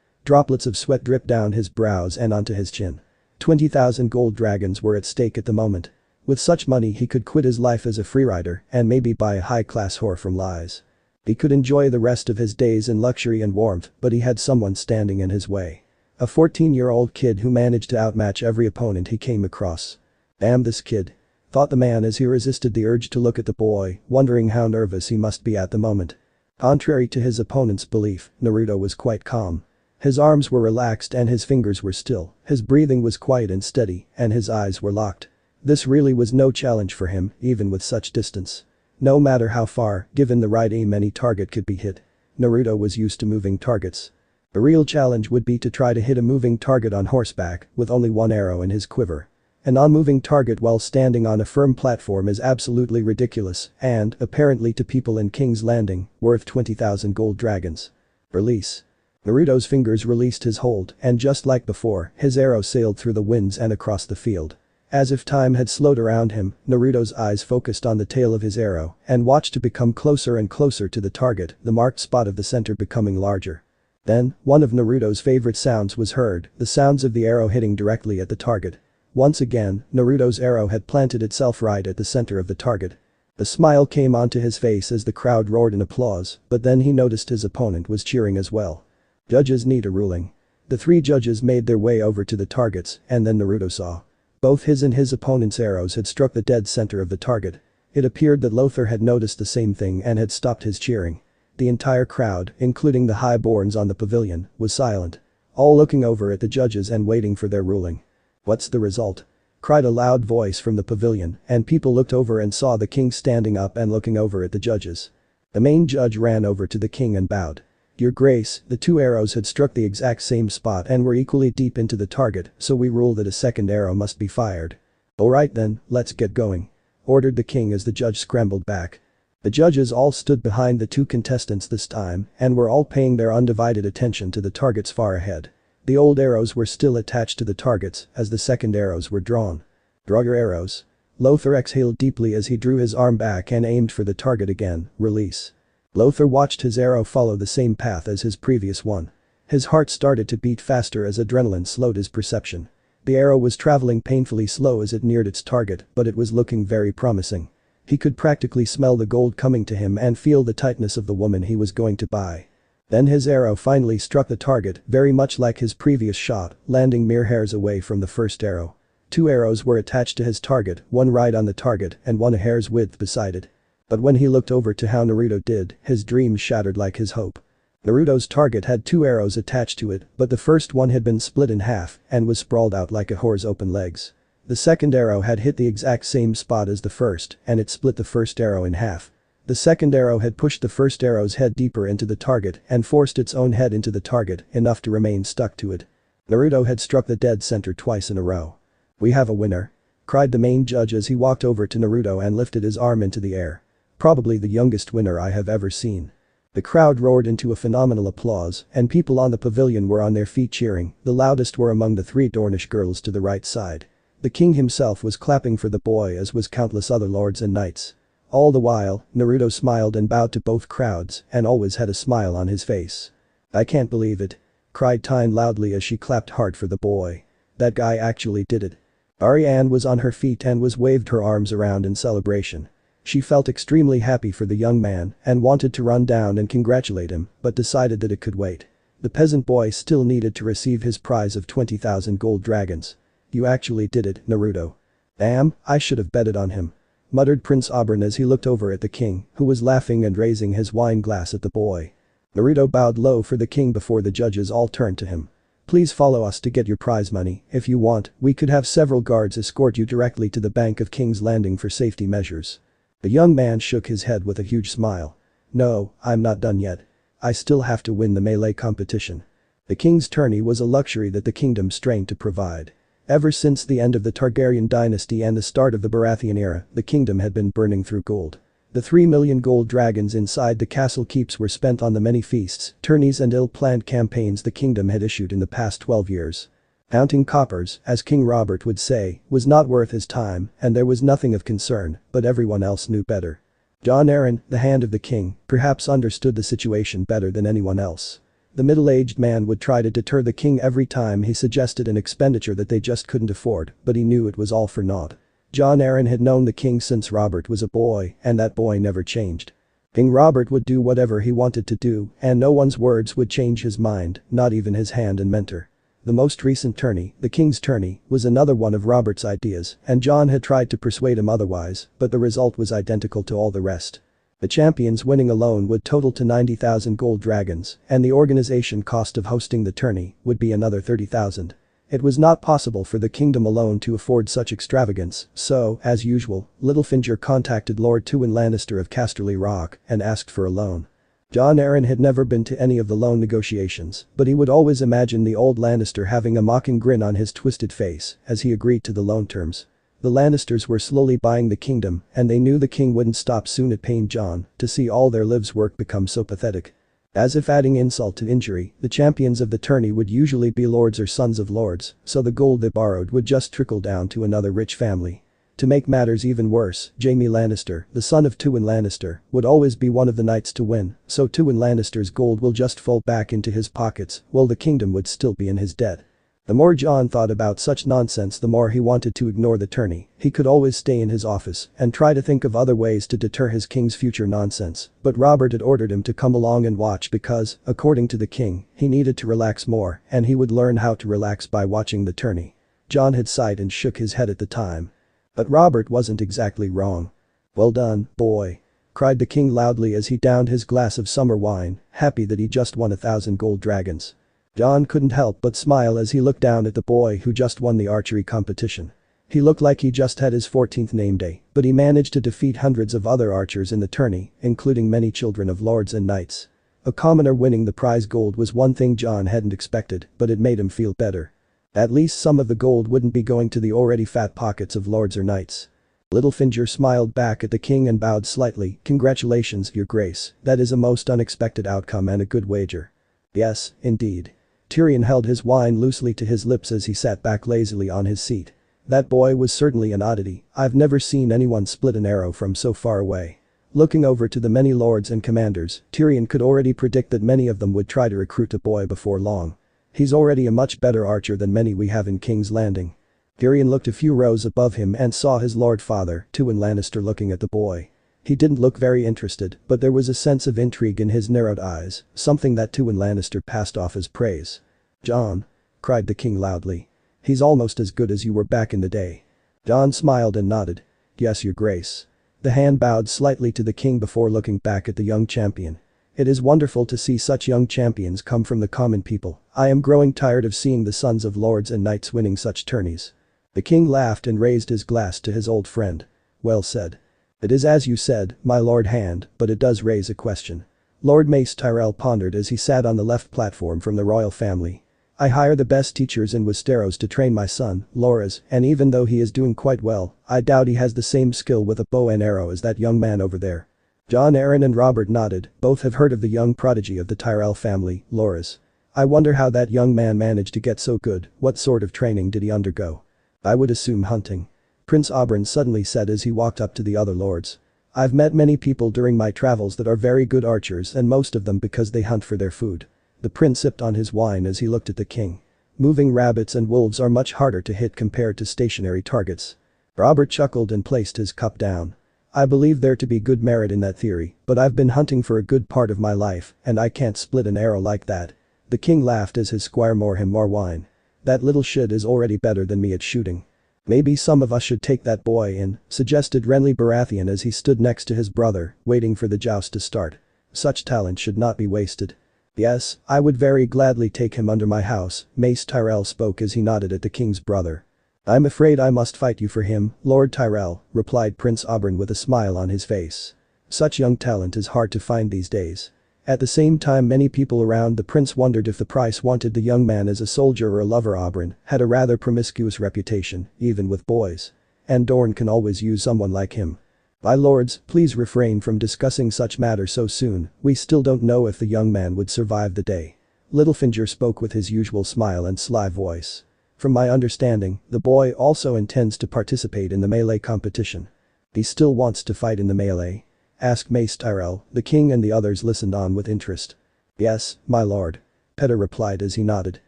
Droplets of sweat dripped down his brows and onto his chin. 20,000 gold dragons were at stake at the moment. With such money he could quit his life as a freerider and maybe buy a high-class whore from Lies. He could enjoy the rest of his days in luxury and warmth, but he had someone standing in his way. A 14-year-old kid who managed to outmatch every opponent he came across. Damn this kid, thought the man as he resisted the urge to look at the boy, wondering how nervous he must be at the moment. Contrary to his opponent's belief, Naruto was quite calm. His arms were relaxed and his fingers were still, his breathing was quiet and steady, and his eyes were locked. This really was no challenge for him, even with such distance. No matter how far, given the right aim, any target could be hit. Naruto was used to moving targets. The real challenge would be to try to hit a moving target on horseback, with only one arrow in his quiver. A non-moving target while standing on a firm platform is absolutely ridiculous and, apparently to people in King's Landing, worth 20,000 gold dragons. Release. Naruto's fingers released his hold and just like before, his arrow sailed through the winds and across the field. As if time had slowed around him, Naruto's eyes focused on the tail of his arrow and watched it become closer and closer to the target, the marked spot of the center becoming larger. Then, one of Naruto's favorite sounds was heard, the sounds of the arrow hitting directly at the target. Once again, Naruto's arrow had planted itself right at the center of the target. A smile came onto his face as the crowd roared in applause, but then he noticed his opponent was cheering as well. Judges need a ruling. The three judges made their way over to the targets, and then Naruto saw. Both his and his opponent's arrows had struck the dead center of the target. It appeared that Lothar had noticed the same thing and had stopped his cheering. The entire crowd, including the highborns on the pavilion, was silent. All looking over at the judges and waiting for their ruling. What's the result? Cried a loud voice from the pavilion, and people looked over and saw the king standing up and looking over at the judges. The main judge ran over to the king and bowed. Your Grace, the two arrows had struck the exact same spot and were equally deep into the target, so we rule that a second arrow must be fired. Alright then, let's get going. Ordered the king as the judge scrambled back. The judges all stood behind the two contestants this time and were all paying their undivided attention to the targets far ahead. The old arrows were still attached to the targets as the second arrows were drawn. Draw your arrows. Lothar exhaled deeply as he drew his arm back and aimed for the target again. Release. Lothar watched his arrow follow the same path as his previous one. His heart started to beat faster as adrenaline slowed his perception. The arrow was traveling painfully slow as it neared its target, but it was looking very promising. He could practically smell the gold coming to him and feel the tightness of the woman he was going to buy. Then his arrow finally struck the target, very much like his previous shot, landing mere hairs away from the first arrow. Two arrows were attached to his target, one right on the target and one a hair's width beside it. But when he looked over to how Naruto did, his dreams shattered like his hope. Naruto's target had two arrows attached to it, but the first one had been split in half and was sprawled out like a whore's open legs. The second arrow had hit the exact same spot as the first, and it split the first arrow in half. The second arrow had pushed the first arrow's head deeper into the target and forced its own head into the target, enough to remain stuck to it. Naruto had struck the dead center twice in a row. We have a winner. Cried the main judge as he walked over to Naruto and lifted his arm into the air. Probably the youngest winner I have ever seen. The crowd roared into a phenomenal applause and people on the pavilion were on their feet cheering, the loudest were among the three Dornish girls to the right side. The king himself was clapping for the boy as was countless other lords and knights. All the while, Naruto smiled and bowed to both crowds and always had a smile on his face. I can't believe it. Cried Tyne loudly as she clapped hard for the boy. That guy actually did it. Arianne was on her feet and waved her arms around in celebration. She felt extremely happy for the young man and wanted to run down and congratulate him, but decided that it could wait. The peasant boy still needed to receive his prize of 20,000 gold dragons. You actually did it, Naruto. Damn, I should have betted on him. Muttered Prince Oberyn as he looked over at the king, who was laughing and raising his wine glass at the boy. Naruto bowed low for the king before the judges all turned to him. Please follow us to get your prize money. If you want, we could have several guards escort you directly to the Bank of King's Landing for safety measures. The young man shook his head with a huge smile. No, I'm not done yet. I still have to win the melee competition. The king's tourney was a luxury that the kingdom strained to provide. Ever since the end of the Targaryen dynasty and the start of the Baratheon era, the kingdom had been burning through gold. The 3 million gold dragons inside the castle keeps were spent on the many feasts, tourneys and ill-planned campaigns the kingdom had issued in the past 12 years. Counting coppers, as King Robert would say, was not worth his time, and there was nothing of concern, but everyone else knew better. Jon Arryn, the Hand of the King, perhaps understood the situation better than anyone else. The middle-aged man would try to deter the king every time he suggested an expenditure that they just couldn't afford, but he knew it was all for naught. Jon Arryn had known the king since Robert was a boy, and that boy never changed. King Robert would do whatever he wanted to do, and no one's words would change his mind, not even his hand and mentor. The most recent tourney, the King's Tourney, was another one of Robert's ideas, and Jon had tried to persuade him otherwise, but the result was identical to all the rest. The champions winning alone would total to 90,000 gold dragons, and the organization cost of hosting the tourney would be another 30,000. It was not possible for the kingdom alone to afford such extravagance, so, as usual, Littlefinger contacted Lord Tywin Lannister of Casterly Rock and asked for a loan. Jon Arryn had never been to any of the loan negotiations, but he would always imagine the old Lannister having a mocking grin on his twisted face as he agreed to the loan terms. The Lannisters were slowly buying the kingdom, and they knew the king wouldn't stop soon. It pained Jon to see all their lives' work become so pathetic. As if adding insult to injury, the champions of the tourney would usually be lords or sons of lords, so the gold they borrowed would just trickle down to another rich family. To make matters even worse, Jaime Lannister, the son of Tywin Lannister, would always be one of the knights to win, so Tywin Lannister's gold will just fall back into his pockets, while the kingdom would still be in his debt. The more Jon thought about such nonsense, the more he wanted to ignore the tourney. He could always stay in his office and try to think of other ways to deter his king's future nonsense, but Robert had ordered him to come along and watch because, according to the king, he needed to relax more, and he would learn how to relax by watching the tourney. Jon had sighed and shook his head at the time. But Robert wasn't exactly wrong. "Well done, boy," cried the king loudly as he downed his glass of summer wine, happy that he just won 1,000 gold dragons. Jon couldn't help but smile as he looked down at the boy who just won the archery competition. He looked like he just had his 14th name day, but he managed to defeat hundreds of other archers in the tourney, including many children of lords and knights. A commoner winning the prize gold was one thing Jon hadn't expected, but it made him feel better. At least some of the gold wouldn't be going to the already fat pockets of lords or knights. Littlefinger smiled back at the king and bowed slightly. "Congratulations, your grace, that is a most unexpected outcome and a good wager." "Yes, indeed." Tyrion held his wine loosely to his lips as he sat back lazily on his seat. "That boy was certainly an oddity. I've never seen anyone split an arrow from so far away." Looking over to the many lords and commanders, Tyrion could already predict that many of them would try to recruit a boy before long. "He's already a much better archer than many we have in King's Landing." Tyrion looked a few rows above him and saw his lord father, Tywin Lannister, looking at the boy. He didn't look very interested, but there was a sense of intrigue in his narrowed eyes, something that Tywin Lannister passed off as praise. "Jon," cried the king loudly. "He's almost as good as you were back in the day." Jon smiled and nodded. "Yes, your grace." The hand bowed slightly to the king before looking back at the young champion. "It is wonderful to see such young champions come from the common people. I am growing tired of seeing the sons of lords and knights winning such tourneys." The king laughed and raised his glass to his old friend. "Well said. It is as you said, my lord Hand, but it does raise a question." Lord Mace Tyrell pondered as he sat on the left platform from the royal family. "I hire the best teachers in Westeros to train my son, Loras, and even though he is doing quite well, I doubt he has the same skill with a bow and arrow as that young man over there." Jon Arryn and Robert nodded. Both have heard of the young prodigy of the Tyrell family, Loras. "I wonder how that young man managed to get so good. What sort of training did he undergo?" "I would assume hunting," Prince Oberyn suddenly said as he walked up to the other lords. "I've met many people during my travels that are very good archers, and most of them because they hunt for their food." The prince sipped on his wine as he looked at the king. "Moving rabbits and wolves are much harder to hit compared to stationary targets." Robert chuckled and placed his cup down. "I believe there to be good merit in that theory, but I've been hunting for a good part of my life, and I can't split an arrow like that." The king laughed as his squire poured him more wine. "That little shit is already better than me at shooting." "Maybe some of us should take that boy in," suggested Renly Baratheon as he stood next to his brother, waiting for the joust to start. "Such talent should not be wasted." "Yes, I would very gladly take him under my house," Mace Tyrell spoke as he nodded at the king's brother. "I'm afraid I must fight you for him, Lord Tyrell," replied Prince Oberyn with a smile on his face. Such young talent is hard to find these days. At the same time, many people around the prince wondered if the price wanted the young man as a soldier or a lover. Oberyn had a rather promiscuous reputation, even with boys. And Dorne can always use someone like him. "My lords, please refrain from discussing such matters so soon. We still don't know if the young man would survive the day." Littlefinger spoke with his usual smile and sly voice. From my understanding, the boy also intends to participate in the melee competition. He still wants to fight in the melee? Asked Mace Tyrell. The king and the others listened on with interest. Yes, my lord. Petter replied as he nodded.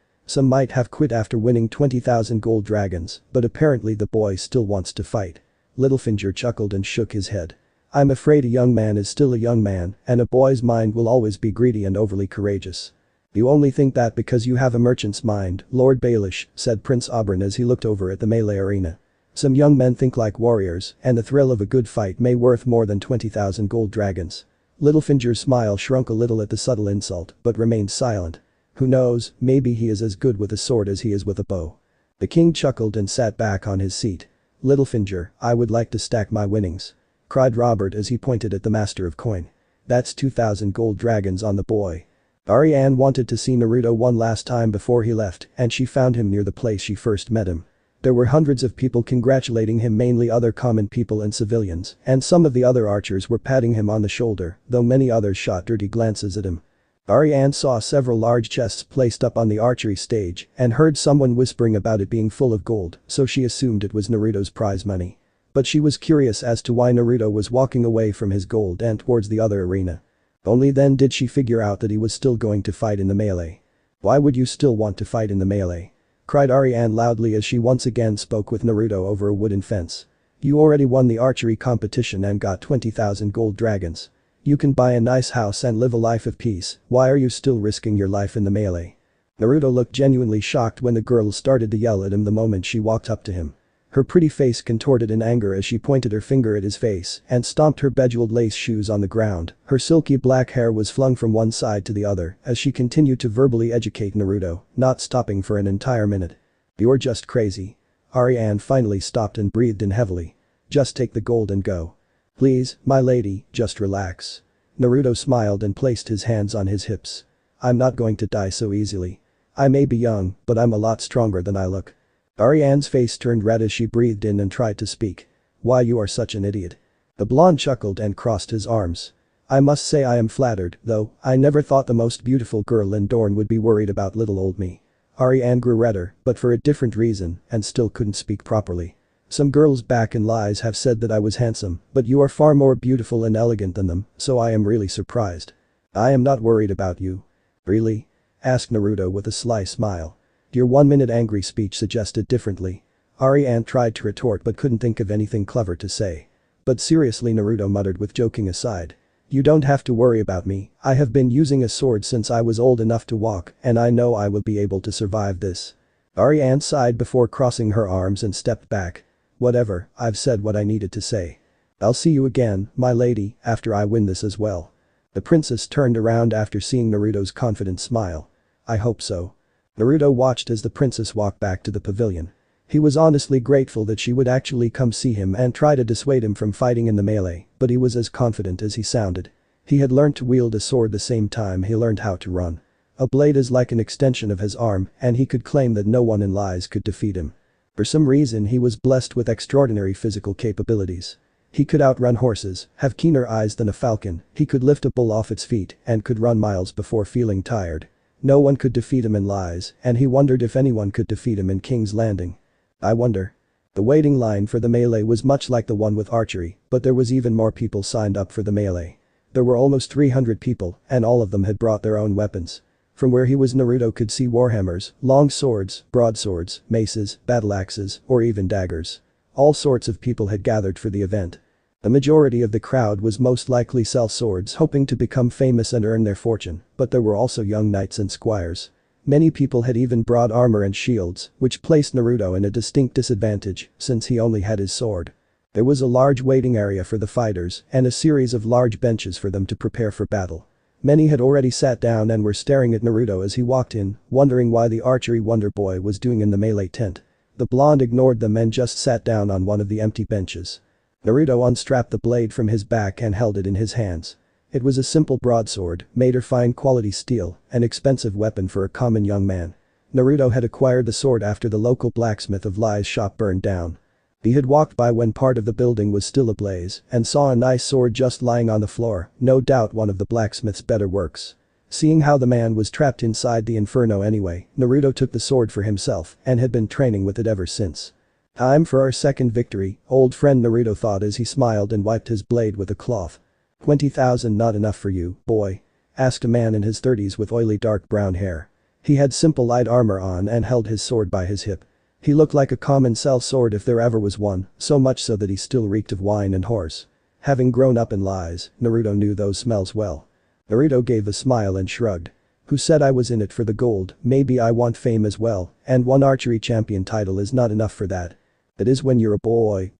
Some might have quit after winning 20,000 gold dragons, but apparently the boy still wants to fight. Littlefinger chuckled and shook his head. I'm afraid a young man is still a young man, and a boy's mind will always be greedy and overly courageous. You only think that because you have a merchant's mind, Lord Baelish, said Prince Oberyn as he looked over at the melee arena. Some young men think like warriors, and the thrill of a good fight may worth more than 20,000 gold dragons. Littlefinger's smile shrunk a little at the subtle insult, but remained silent. Who knows, maybe he is as good with a sword as he is with a bow. The king chuckled and sat back on his seat. Littlefinger, I would like to stack my winnings. Cried Robert as he pointed at the master of coin. That's 2,000 gold dragons on the boy. Arianne wanted to see Naruto one last time before he left, and she found him near the place she first met him. There were hundreds of people congratulating him, mainly other common people and civilians, and some of the other archers were patting him on the shoulder, though many others shot dirty glances at him. Arianne saw several large chests placed up on the archery stage and heard someone whispering about it being full of gold, so she assumed it was Naruto's prize money. But she was curious as to why Naruto was walking away from his gold and towards the other arena. Only then did she figure out that he was still going to fight in the melee. Why would you still want to fight in the melee? Cried Arianne loudly as she once again spoke with Naruto over a wooden fence. You already won the archery competition and got 20,000 gold dragons. You can buy a nice house and live a life of peace, why are you still risking your life in the melee? Naruto looked genuinely shocked when the girl started to yell at him the moment she walked up to him. Her pretty face contorted in anger as she pointed her finger at his face and stomped her bejeweled lace shoes on the ground. Her silky black hair was flung from one side to the other as she continued to verbally educate Naruto, not stopping for an entire minute. You're just crazy. Arianne finally stopped and breathed in heavily. Just take the gold and go. Please, my lady, just relax. Naruto smiled and placed his hands on his hips. I'm not going to die so easily. I may be young, but I'm a lot stronger than I look. Arianne's face turned red as she breathed in and tried to speak. Why, you are such an idiot. The blonde chuckled and crossed his arms. I must say I am flattered, though, I never thought the most beautiful girl in Dorne would be worried about little old me. Arianne grew redder, but for a different reason, and still couldn't speak properly. Some girls back in lies have said that I was handsome, but you are far more beautiful and elegant than them, so I am really surprised. I am not worried about you. Really? Asked Naruto with a sly smile. Your 1-minute angry speech suggested differently. Arianne tried to retort but couldn't think of anything clever to say. But seriously, Naruto muttered with joking aside. You don't have to worry about me, I have been using a sword since I was old enough to walk and I know I will be able to survive this. Arianne sighed before crossing her arms and stepped back. Whatever, I've said what I needed to say. I'll see you again, my lady, after I win this as well. The princess turned around after seeing Naruto's confident smile. I hope so. Naruto watched as the princess walked back to the pavilion. He was honestly grateful that she would actually come see him and try to dissuade him from fighting in the melee, but he was as confident as he sounded. He had learned to wield a sword the same time he learned how to run. A blade is like an extension of his arm, and he could claim that no one in lies could defeat him. For some reason he was blessed with extraordinary physical capabilities. He could outrun horses, have keener eyes than a falcon, he could lift a bull off its feet, and could run miles before feeling tired. No one could defeat him in lies, and he wondered if anyone could defeat him in King's Landing. I wonder. The waiting line for the melee was much like the one with archery, but there was even more people signed up for the melee. There were almost 300 people, and all of them had brought their own weapons. From where he was, Naruto could see warhammers, long swords, broadswords, maces, battle axes, or even daggers. All sorts of people had gathered for the event. The majority of the crowd was most likely sell swords hoping to become famous and earn their fortune, but there were also young knights and squires. Many people had even brought armor and shields, which placed Naruto in a distinct disadvantage since he only had his sword. There was a large waiting area for the fighters and a series of large benches for them to prepare for battle. Many had already sat down and were staring at Naruto as he walked in, wondering why the archery wonder boy was doing in the melee tent. The blonde ignored them and just sat down on one of the empty benches. Naruto unstrapped the blade from his back and held it in his hands. It was a simple broadsword, made of fine quality steel, an expensive weapon for a common young man. Naruto had acquired the sword after the local blacksmith of Lie's shop burned down. He had walked by when part of the building was still ablaze and saw a nice sword just lying on the floor, no doubt one of the blacksmith's better works. Seeing how the man was trapped inside the inferno anyway, Naruto took the sword for himself and had been training with it ever since. Time for our second victory, old friend, Naruto thought as he smiled and wiped his blade with a cloth. 20,000 not enough for you, boy? Asked a man in his 30s with oily dark brown hair. He had simple light armor on and held his sword by his hip. He looked like a common cell sword if there ever was one, so much so that he still reeked of wine and horse. Having grown up in lies, Naruto knew those smells well. Naruto gave a smile and shrugged. Who said I was in it for the gold? Maybe I want fame as well, and one archery champion title is not enough for that. It is when you're a boy.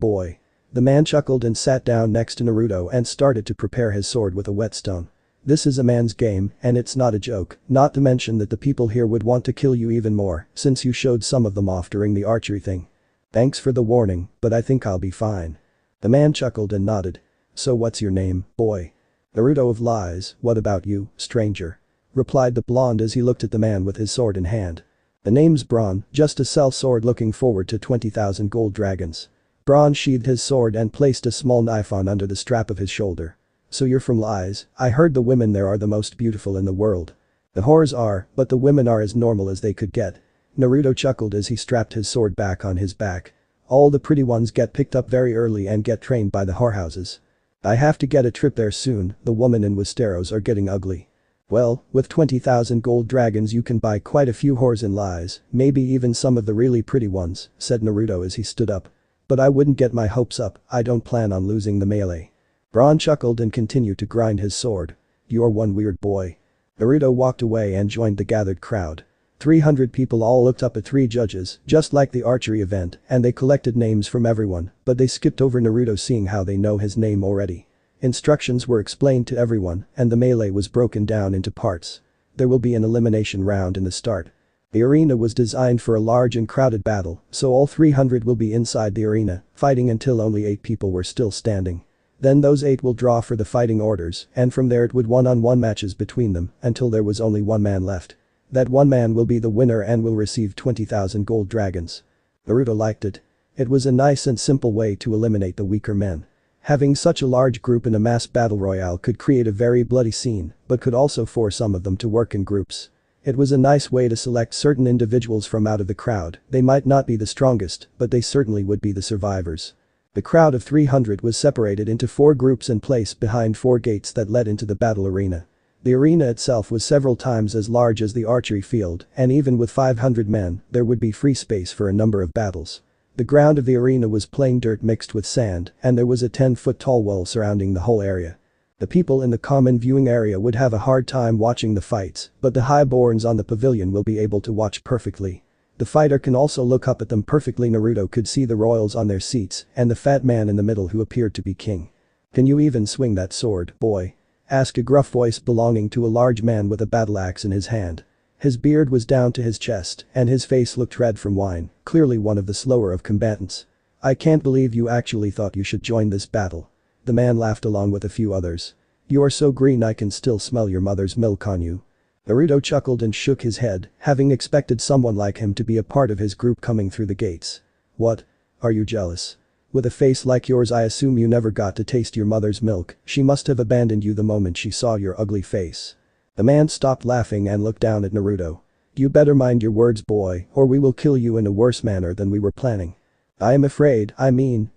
The man chuckled and sat down next to Naruto and started to prepare his sword with a whetstone. This is a man's game, and it's not a joke, not to mention that the people here would want to kill you even more, since you showed some of them off during the archery thing. Thanks for the warning, but I think I'll be fine. The man chuckled and nodded. So what's your name, boy? Naruto of Lies, what about you, stranger? Replied the blonde as he looked at the man with his sword in hand. The name's Braun, just a cell sword, looking forward to 20,000 gold dragons. Braun sheathed his sword and placed a small knife on under the strap of his shoulder. So you're from Lies? I heard the women there are the most beautiful in the world. The whores are, but the women are as normal as they could get. Naruto chuckled as he strapped his sword back on his back. All the pretty ones get picked up very early and get trained by the whorehouses. I have to get a trip there soon, the women in Westeros are getting ugly. Well, with 20,000 gold dragons you can buy quite a few whores in Lies, maybe even some of the really pretty ones, said Naruto as he stood up. But I wouldn't get my hopes up, I don't plan on losing the melee. Braun chuckled and continued to grind his sword. You're one weird boy. Naruto walked away and joined the gathered crowd. 300 people all looked up at 3 judges, just like the archery event, and they collected names from everyone, but they skipped over Naruto seeing how they know his name already. Instructions were explained to everyone, and the melee was broken down into parts. There will be an elimination round in the start. The arena was designed for a large and crowded battle, so all 300 will be inside the arena, fighting until only 8 people were still standing. Then those 8 will draw for the fighting orders, and from there it would one-on-one matches between them, until there was only one man left. That one man will be the winner and will receive 20,000 gold dragons. Naruto liked it. It was a nice and simple way to eliminate the weaker men. Having such a large group in a mass battle royale could create a very bloody scene, but could also force some of them to work in groups. It was a nice way to select certain individuals from out of the crowd. They might not be the strongest, but they certainly would be the survivors. The crowd of 300 was separated into 4 groups and placed behind 4 gates that led into the battle arena. The arena itself was several times as large as the archery field, and even with 500 men, there would be free space for a number of battles. The ground of the arena was plain dirt mixed with sand, and there was a 10-foot-tall wall surrounding the whole area. The people in the common viewing area would have a hard time watching the fights, but the highborns on the pavilion will be able to watch perfectly. The fighter can also look up at them perfectly. Naruto could see the royals on their seats and the fat man in the middle who appeared to be king. Can you even swing that sword, boy? Asked a gruff voice belonging to a large man with a battle axe in his hand. His beard was down to his chest and his face looked red from wine, clearly one of the slower of combatants. I can't believe you actually thought you should join this battle. The man laughed along with a few others. You are so green I can still smell your mother's milk on you. Naruto chuckled and shook his head, having expected someone like him to be a part of his group coming through the gates. What? Are you jealous? With a face like yours I assume you never got to taste your mother's milk, she must have abandoned you the moment she saw your ugly face. The man stopped laughing and looked down at Naruto. You better mind your words, boy, or we will kill you in a worse manner than we were planning. I am afraid,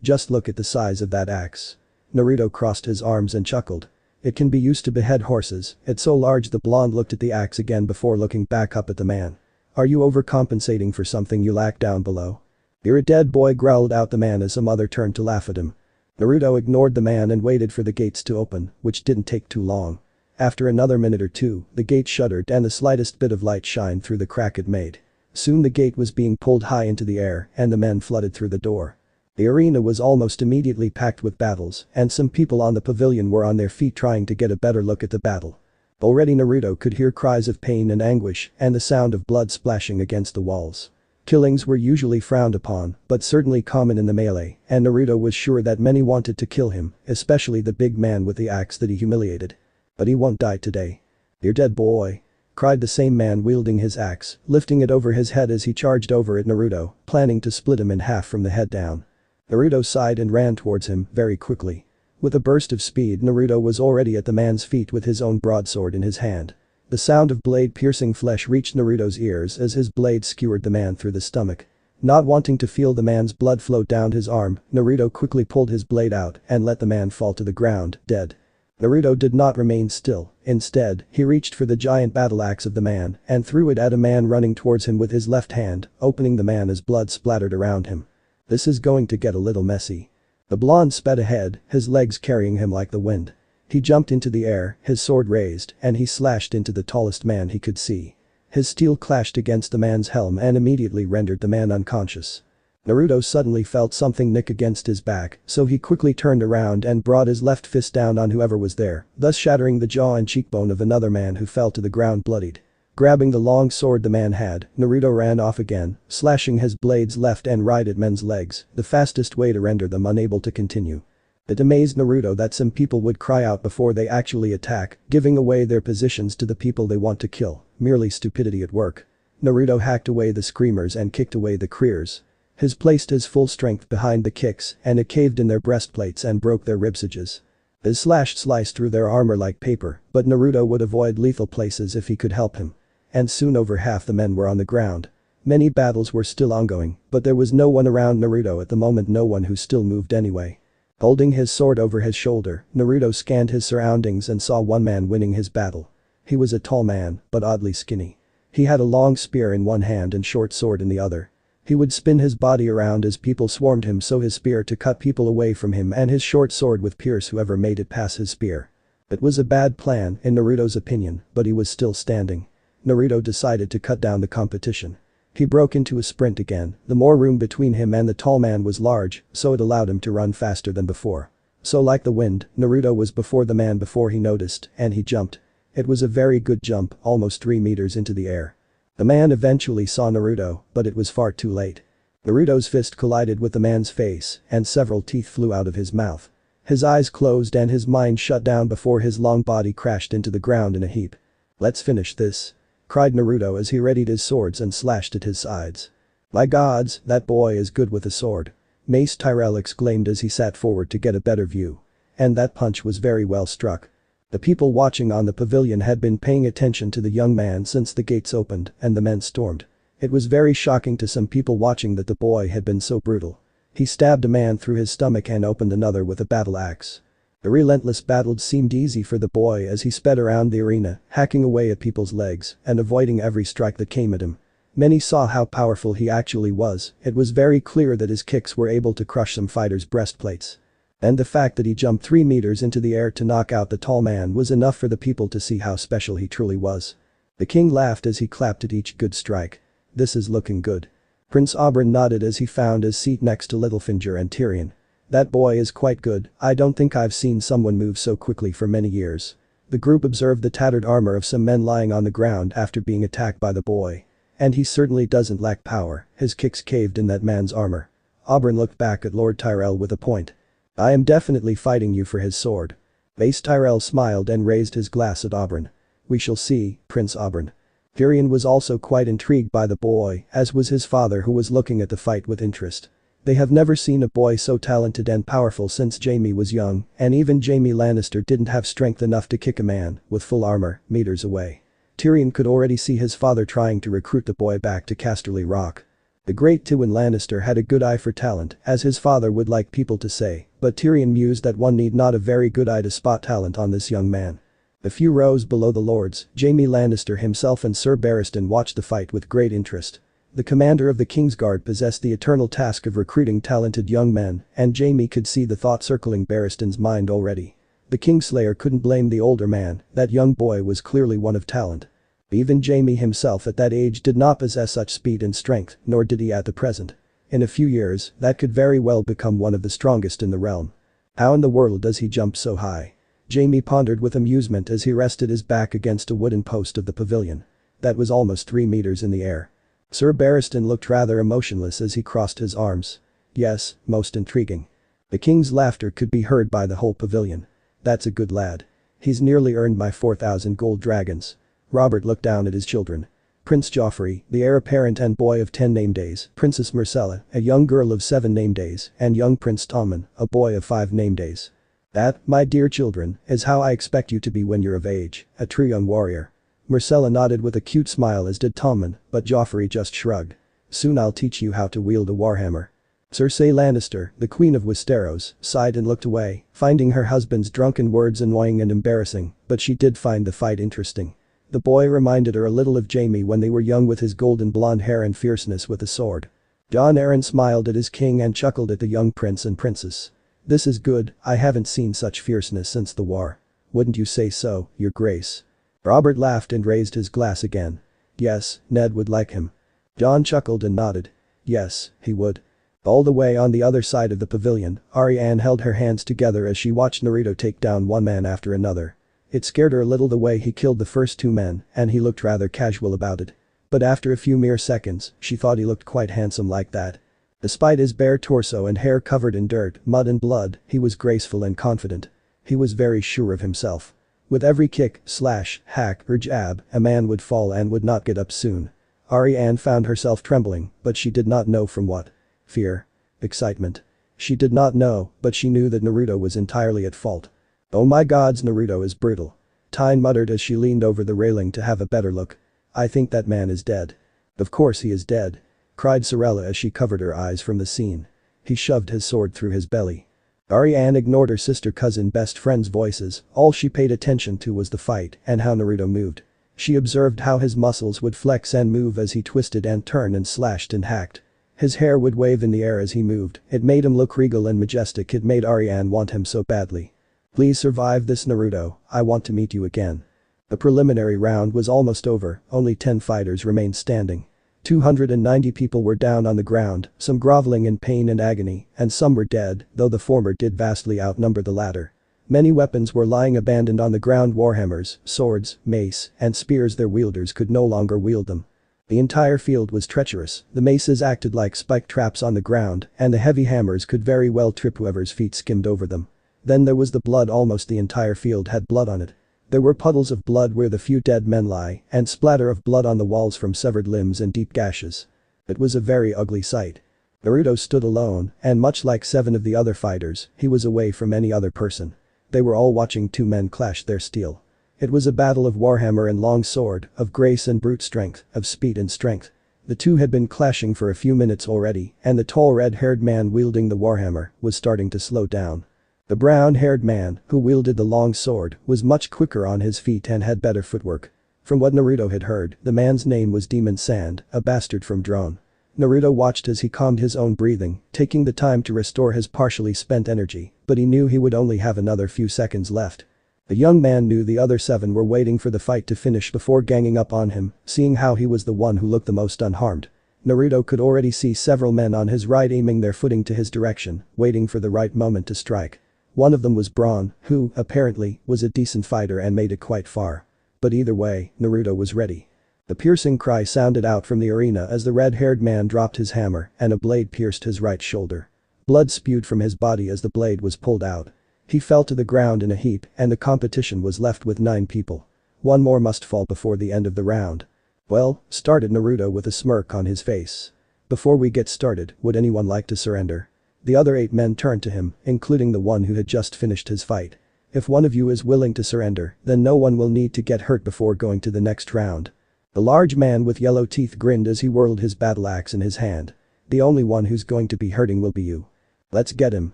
just look at the size of that axe. Naruto crossed his arms and chuckled. It can be used to behead horses, it's so large. The blonde looked at the axe again before looking back up at the man. Are you overcompensating for something you lack down below? You're a dead boy, growled out the man as some other turned to laugh at him. Naruto ignored the man and waited for the gates to open, which didn't take too long. After another minute or two, the gate shuddered and the slightest bit of light shined through the crack it made. Soon the gate was being pulled high into the air and the men flooded through the door. The arena was almost immediately packed with battles, and some people on the pavilion were on their feet trying to get a better look at the battle. Already Naruto could hear cries of pain and anguish and the sound of blood splashing against the walls. Killings were usually frowned upon, but certainly common in the melee, and Naruto was sure that many wanted to kill him, especially the big man with the axe that he humiliated. But he won't die today. You're dead, boy, cried the same man wielding his axe, lifting it over his head as he charged over at Naruto, planning to split him in half from the head down. Naruto sighed and ran towards him very quickly. With a burst of speed, Naruto was already at the man's feet with his own broadsword in his hand. The sound of blade piercing flesh reached Naruto's ears as his blade skewered the man through the stomach. Not wanting to feel the man's blood flow down his arm, Naruto quickly pulled his blade out and let the man fall to the ground, dead. Naruto did not remain still. Instead, he reached for the giant battle axe of the man and threw it at a man running towards him with his left hand, opening the man as blood splattered around him. This is going to get a little messy. The blonde sped ahead, his legs carrying him like the wind. He jumped into the air, his sword raised, and he slashed into the tallest man he could see. His steel clashed against the man's helm and immediately rendered the man unconscious. Naruto suddenly felt something nick against his back, so he quickly turned around and brought his left fist down on whoever was there, thus shattering the jaw and cheekbone of another man who fell to the ground bloodied. Grabbing the long sword the man had, Naruto ran off again, slashing his blades left and right at men's legs, the fastest way to render them unable to continue. It amazed Naruto that some people would cry out before they actually attack, giving away their positions to the people they want to kill, merely stupidity at work. Naruto hacked away the screamers and kicked away the criers. He placed his full strength behind the kicks and it caved in their breastplates and broke their ribsages. His slash sliced through their armor like paper, but Naruto would avoid lethal places if he could help him. And soon over half the men were on the ground. Many battles were still ongoing, but there was no one around Naruto at the moment, no one who still moved anyway. Holding his sword over his shoulder, Naruto scanned his surroundings and saw one man winning his battle. He was a tall man, but oddly skinny. He had a long spear in one hand and short sword in the other. He would spin his body around as people swarmed him, so his spear to cut people away from him and his short sword would pierce whoever made it pass his spear. It was a bad plan in Naruto's opinion, but he was still standing. Naruto decided to cut down the competition. He broke into a sprint again. The more room between him and the tall man was large, so it allowed him to run faster than before. So like the wind, Naruto was before the man before he noticed, and he jumped. It was a very good jump, almost 3 meters into the air. The man eventually saw Naruto, but it was far too late. Naruto's fist collided with the man's face, and several teeth flew out of his mouth. His eyes closed and his mind shut down before his long body crashed into the ground in a heap. "Let's finish this," cried Naruto as he readied his swords and slashed at his sides. "My gods, that boy is good with a sword," Mace Tyrell exclaimed as he sat forward to get a better view. And that punch was very well struck. The people watching on the pavilion had been paying attention to the young man since the gates opened and the men stormed. It was very shocking to some people watching that the boy had been so brutal. He stabbed a man through his stomach and opened another with a battle axe. The relentless battle seemed easy for the boy as he sped around the arena, hacking away at people's legs and avoiding every strike that came at him. Many saw how powerful he actually was. It was very clear that his kicks were able to crush some fighters' breastplates. And the fact that he jumped 3 meters into the air to knock out the tall man was enough for the people to see how special he truly was. The king laughed as he clapped at each good strike. "This is looking good." Prince Oberyn nodded as he found his seat next to Littlefinger and Tyrion. "That boy is quite good. I don't think I've seen someone move so quickly for many years." The group observed the tattered armor of some men lying on the ground after being attacked by the boy. And he certainly doesn't lack power, his kicks caved in that man's armor. Oberyn looked back at Lord Tyrell with a point. "I am definitely fighting you for his sword." Mace Tyrell smiled and raised his glass at Oberyn. "We shall see, Prince Oberyn." Tyrion was also quite intrigued by the boy, as was his father who was looking at the fight with interest. They have never seen a boy so talented and powerful since Jaime was young, and even Jaime Lannister didn't have strength enough to kick a man, with full armor, meters away. Tyrion could already see his father trying to recruit the boy back to Casterly Rock. The great Tywin Lannister had a good eye for talent, as his father would like people to say, but Tyrion mused that one need not a very good eye to spot talent on this young man. A few rows below the lords, Jaime Lannister himself and Sir Barristan watched the fight with great interest. The commander of the Kingsguard possessed the eternal task of recruiting talented young men, and Jaime could see the thought circling Barristan's mind already. The Kingslayer couldn't blame the older man, that young boy was clearly one of talent. Even Jaime himself at that age did not possess such speed and strength, nor did he at the present. In a few years, that could very well become one of the strongest in the realm. How in the world does he jump so high? Jaime pondered with amusement as he rested his back against a wooden post of the pavilion. That was almost 3 meters in the air. Sir Barristan looked rather emotionless as he crossed his arms. "Yes, most intriguing." The king's laughter could be heard by the whole pavilion. "That's a good lad. He's nearly earned my 4,000 gold dragons." Robert looked down at his children. Prince Joffrey, the heir apparent and boy of 10 name days, Princess Myrcella, a young girl of 7 name days, and young Prince Tommen, a boy of 5 name days. "That, my dear children, is how I expect you to be when you're of age, a true young warrior." Marcella nodded with a cute smile as did Tommen, but Joffrey just shrugged. Soon I'll teach you how to wield a warhammer. Cersei Lannister, the Queen of Westeros, sighed and looked away, finding her husband's drunken words annoying and embarrassing, but she did find the fight interesting. The boy reminded her a little of Jaime when they were young with his golden blonde hair and fierceness with a sword. Jon Arryn smiled at his king and chuckled at the young prince and princess. This is good, I haven't seen such fierceness since the war. Wouldn't you say so, your grace? Robert laughed and raised his glass again. Yes, Ned would like him. Jon chuckled and nodded. Yes, he would. All the way on the other side of the pavilion, Arianne held her hands together as she watched Naruto take down one man after another. It scared her a little the way he killed the first two men, and he looked rather casual about it. But after a few mere seconds, she thought he looked quite handsome like that. Despite his bare torso and hair covered in dirt, mud and blood, he was graceful and confident. He was very sure of himself. With every kick, slash, hack, or jab, a man would fall and would not get up soon. Arianne found herself trembling, but she did not know from what. Fear. Excitement. She did not know, but she knew that Naruto was entirely at fault. Oh my gods, Naruto is brutal. Tyne muttered as she leaned over the railing to have a better look. I think that man is dead. Of course he is dead. Cried Sorella as she covered her eyes from the scene. He shoved his sword through his belly. Arianne ignored her sister cousin best friend's voices, all she paid attention to was the fight and how Naruto moved. She observed how his muscles would flex and move as he twisted and turned and slashed and hacked. His hair would wave in the air as he moved, it made him look regal and majestic, it made Arianne want him so badly. Please survive this, Naruto, I want to meet you again. The preliminary round was almost over, only 10 fighters remained standing. 290 people were down on the ground, some groveling in pain and agony, and some were dead, though the former did vastly outnumber the latter. Many weapons were lying abandoned on the ground, warhammers, swords, mace, and spears, their wielders could no longer wield them. The entire field was treacherous, the maces acted like spike traps on the ground, and the heavy hammers could very well trip whoever's feet skimmed over them. Then there was the blood, almost the entire field had blood on it. There were puddles of blood where the few dead men lie, and splatter of blood on the walls from severed limbs and deep gashes. It was a very ugly sight. Naruto stood alone, and much like 7 of the other fighters, he was away from any other person. They were all watching 2 men clash their steel. It was a battle of warhammer and long sword, of grace and brute strength, of speed and strength. The two had been clashing for a few minutes already, and the tall red-haired man wielding the warhammer was starting to slow down. The brown-haired man, who wielded the long sword, was much quicker on his feet and had better footwork. From what Naruto had heard, the man's name was Demon Sand, a bastard from Drone. Naruto watched as he calmed his own breathing, taking the time to restore his partially spent energy, but he knew he would only have another few seconds left. The young man knew the other 7 were waiting for the fight to finish before ganging up on him, seeing how he was the one who looked the most unharmed. Naruto could already see several men on his right aiming their footing to his direction, waiting for the right moment to strike. One of them was Braun, who, apparently, was a decent fighter and made it quite far. But either way, Naruto was ready. The piercing cry sounded out from the arena as the red-haired man dropped his hammer and a blade pierced his right shoulder. Blood spewed from his body as the blade was pulled out. He fell to the ground in a heap and the competition was left with 9 people. 1 more must fall before the end of the round. Well, started Naruto with a smirk on his face. Before we get started, would anyone like to surrender? The other 8 men turned to him, including the one who had just finished his fight. If one of you is willing to surrender, then no one will need to get hurt before going to the next round. The large man with yellow teeth grinned as he whirled his battle axe in his hand. The only one who's going to be hurting will be you. Let's get him.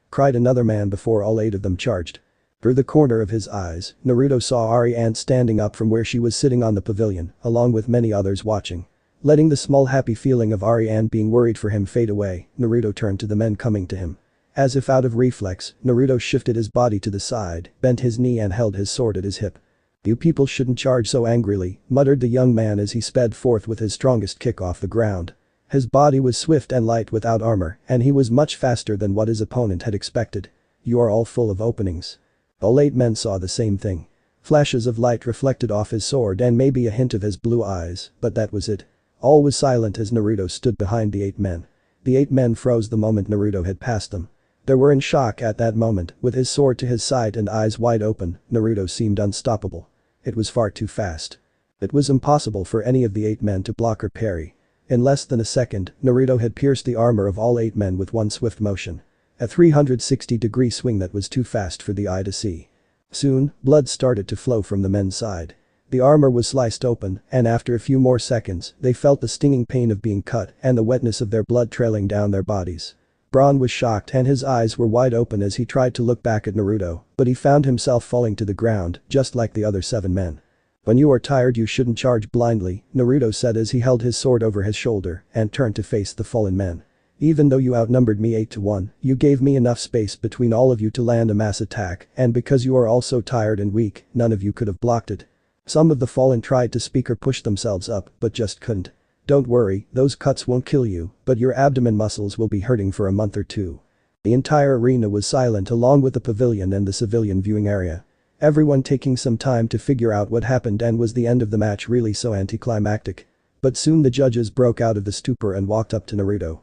Cried another man before all 8 of them charged. Through the corner of his eyes, Naruto saw Arianne standing up from where she was sitting on the pavilion, along with many others watching. Letting the small happy feeling of Arianne being worried for him fade away, Naruto turned to the men coming to him. As if out of reflex, Naruto shifted his body to the side, bent his knee and held his sword at his hip. You people shouldn't charge so angrily, muttered the young man as he sped forth with his strongest kick off the ground. His body was swift and light without armor, and he was much faster than what his opponent had expected. You are all full of openings. All 8 men saw the same thing. Flashes of light reflected off his sword and maybe a hint of his blue eyes, but that was it. All was silent as Naruto stood behind the 8 men. The 8 men froze the moment Naruto had passed them. They were in shock at that moment, with his sword to his side and eyes wide open, Naruto seemed unstoppable. It was far too fast. It was impossible for any of the 8 men to block or parry. In less than a second, Naruto had pierced the armor of all 8 men with one swift motion. A 360-degree swing that was too fast for the eye to see. Soon, blood started to flow from the men's side. The armor was sliced open, and after a few more seconds, they felt the stinging pain of being cut and the wetness of their blood trailing down their bodies. Bronn was shocked and his eyes were wide open as he tried to look back at Naruto, but he found himself falling to the ground, just like the other 7 men. "When you are tired you shouldn't charge blindly," Naruto said as he held his sword over his shoulder and turned to face the fallen men. "Even though you outnumbered me 8 to 1, you gave me enough space between all of you to land a mass attack, and because you are all so tired and weak, none of you could have blocked it." Some of the fallen tried to speak or push themselves up, but just couldn't. "Don't worry, those cuts won't kill you, but your abdomen muscles will be hurting for a month or 2. The entire arena was silent along with the pavilion and the civilian viewing area. Everyone taking some time to figure out what happened and was the end of the match really so anticlimactic. But soon the judges broke out of the stupor and walked up to Naruto.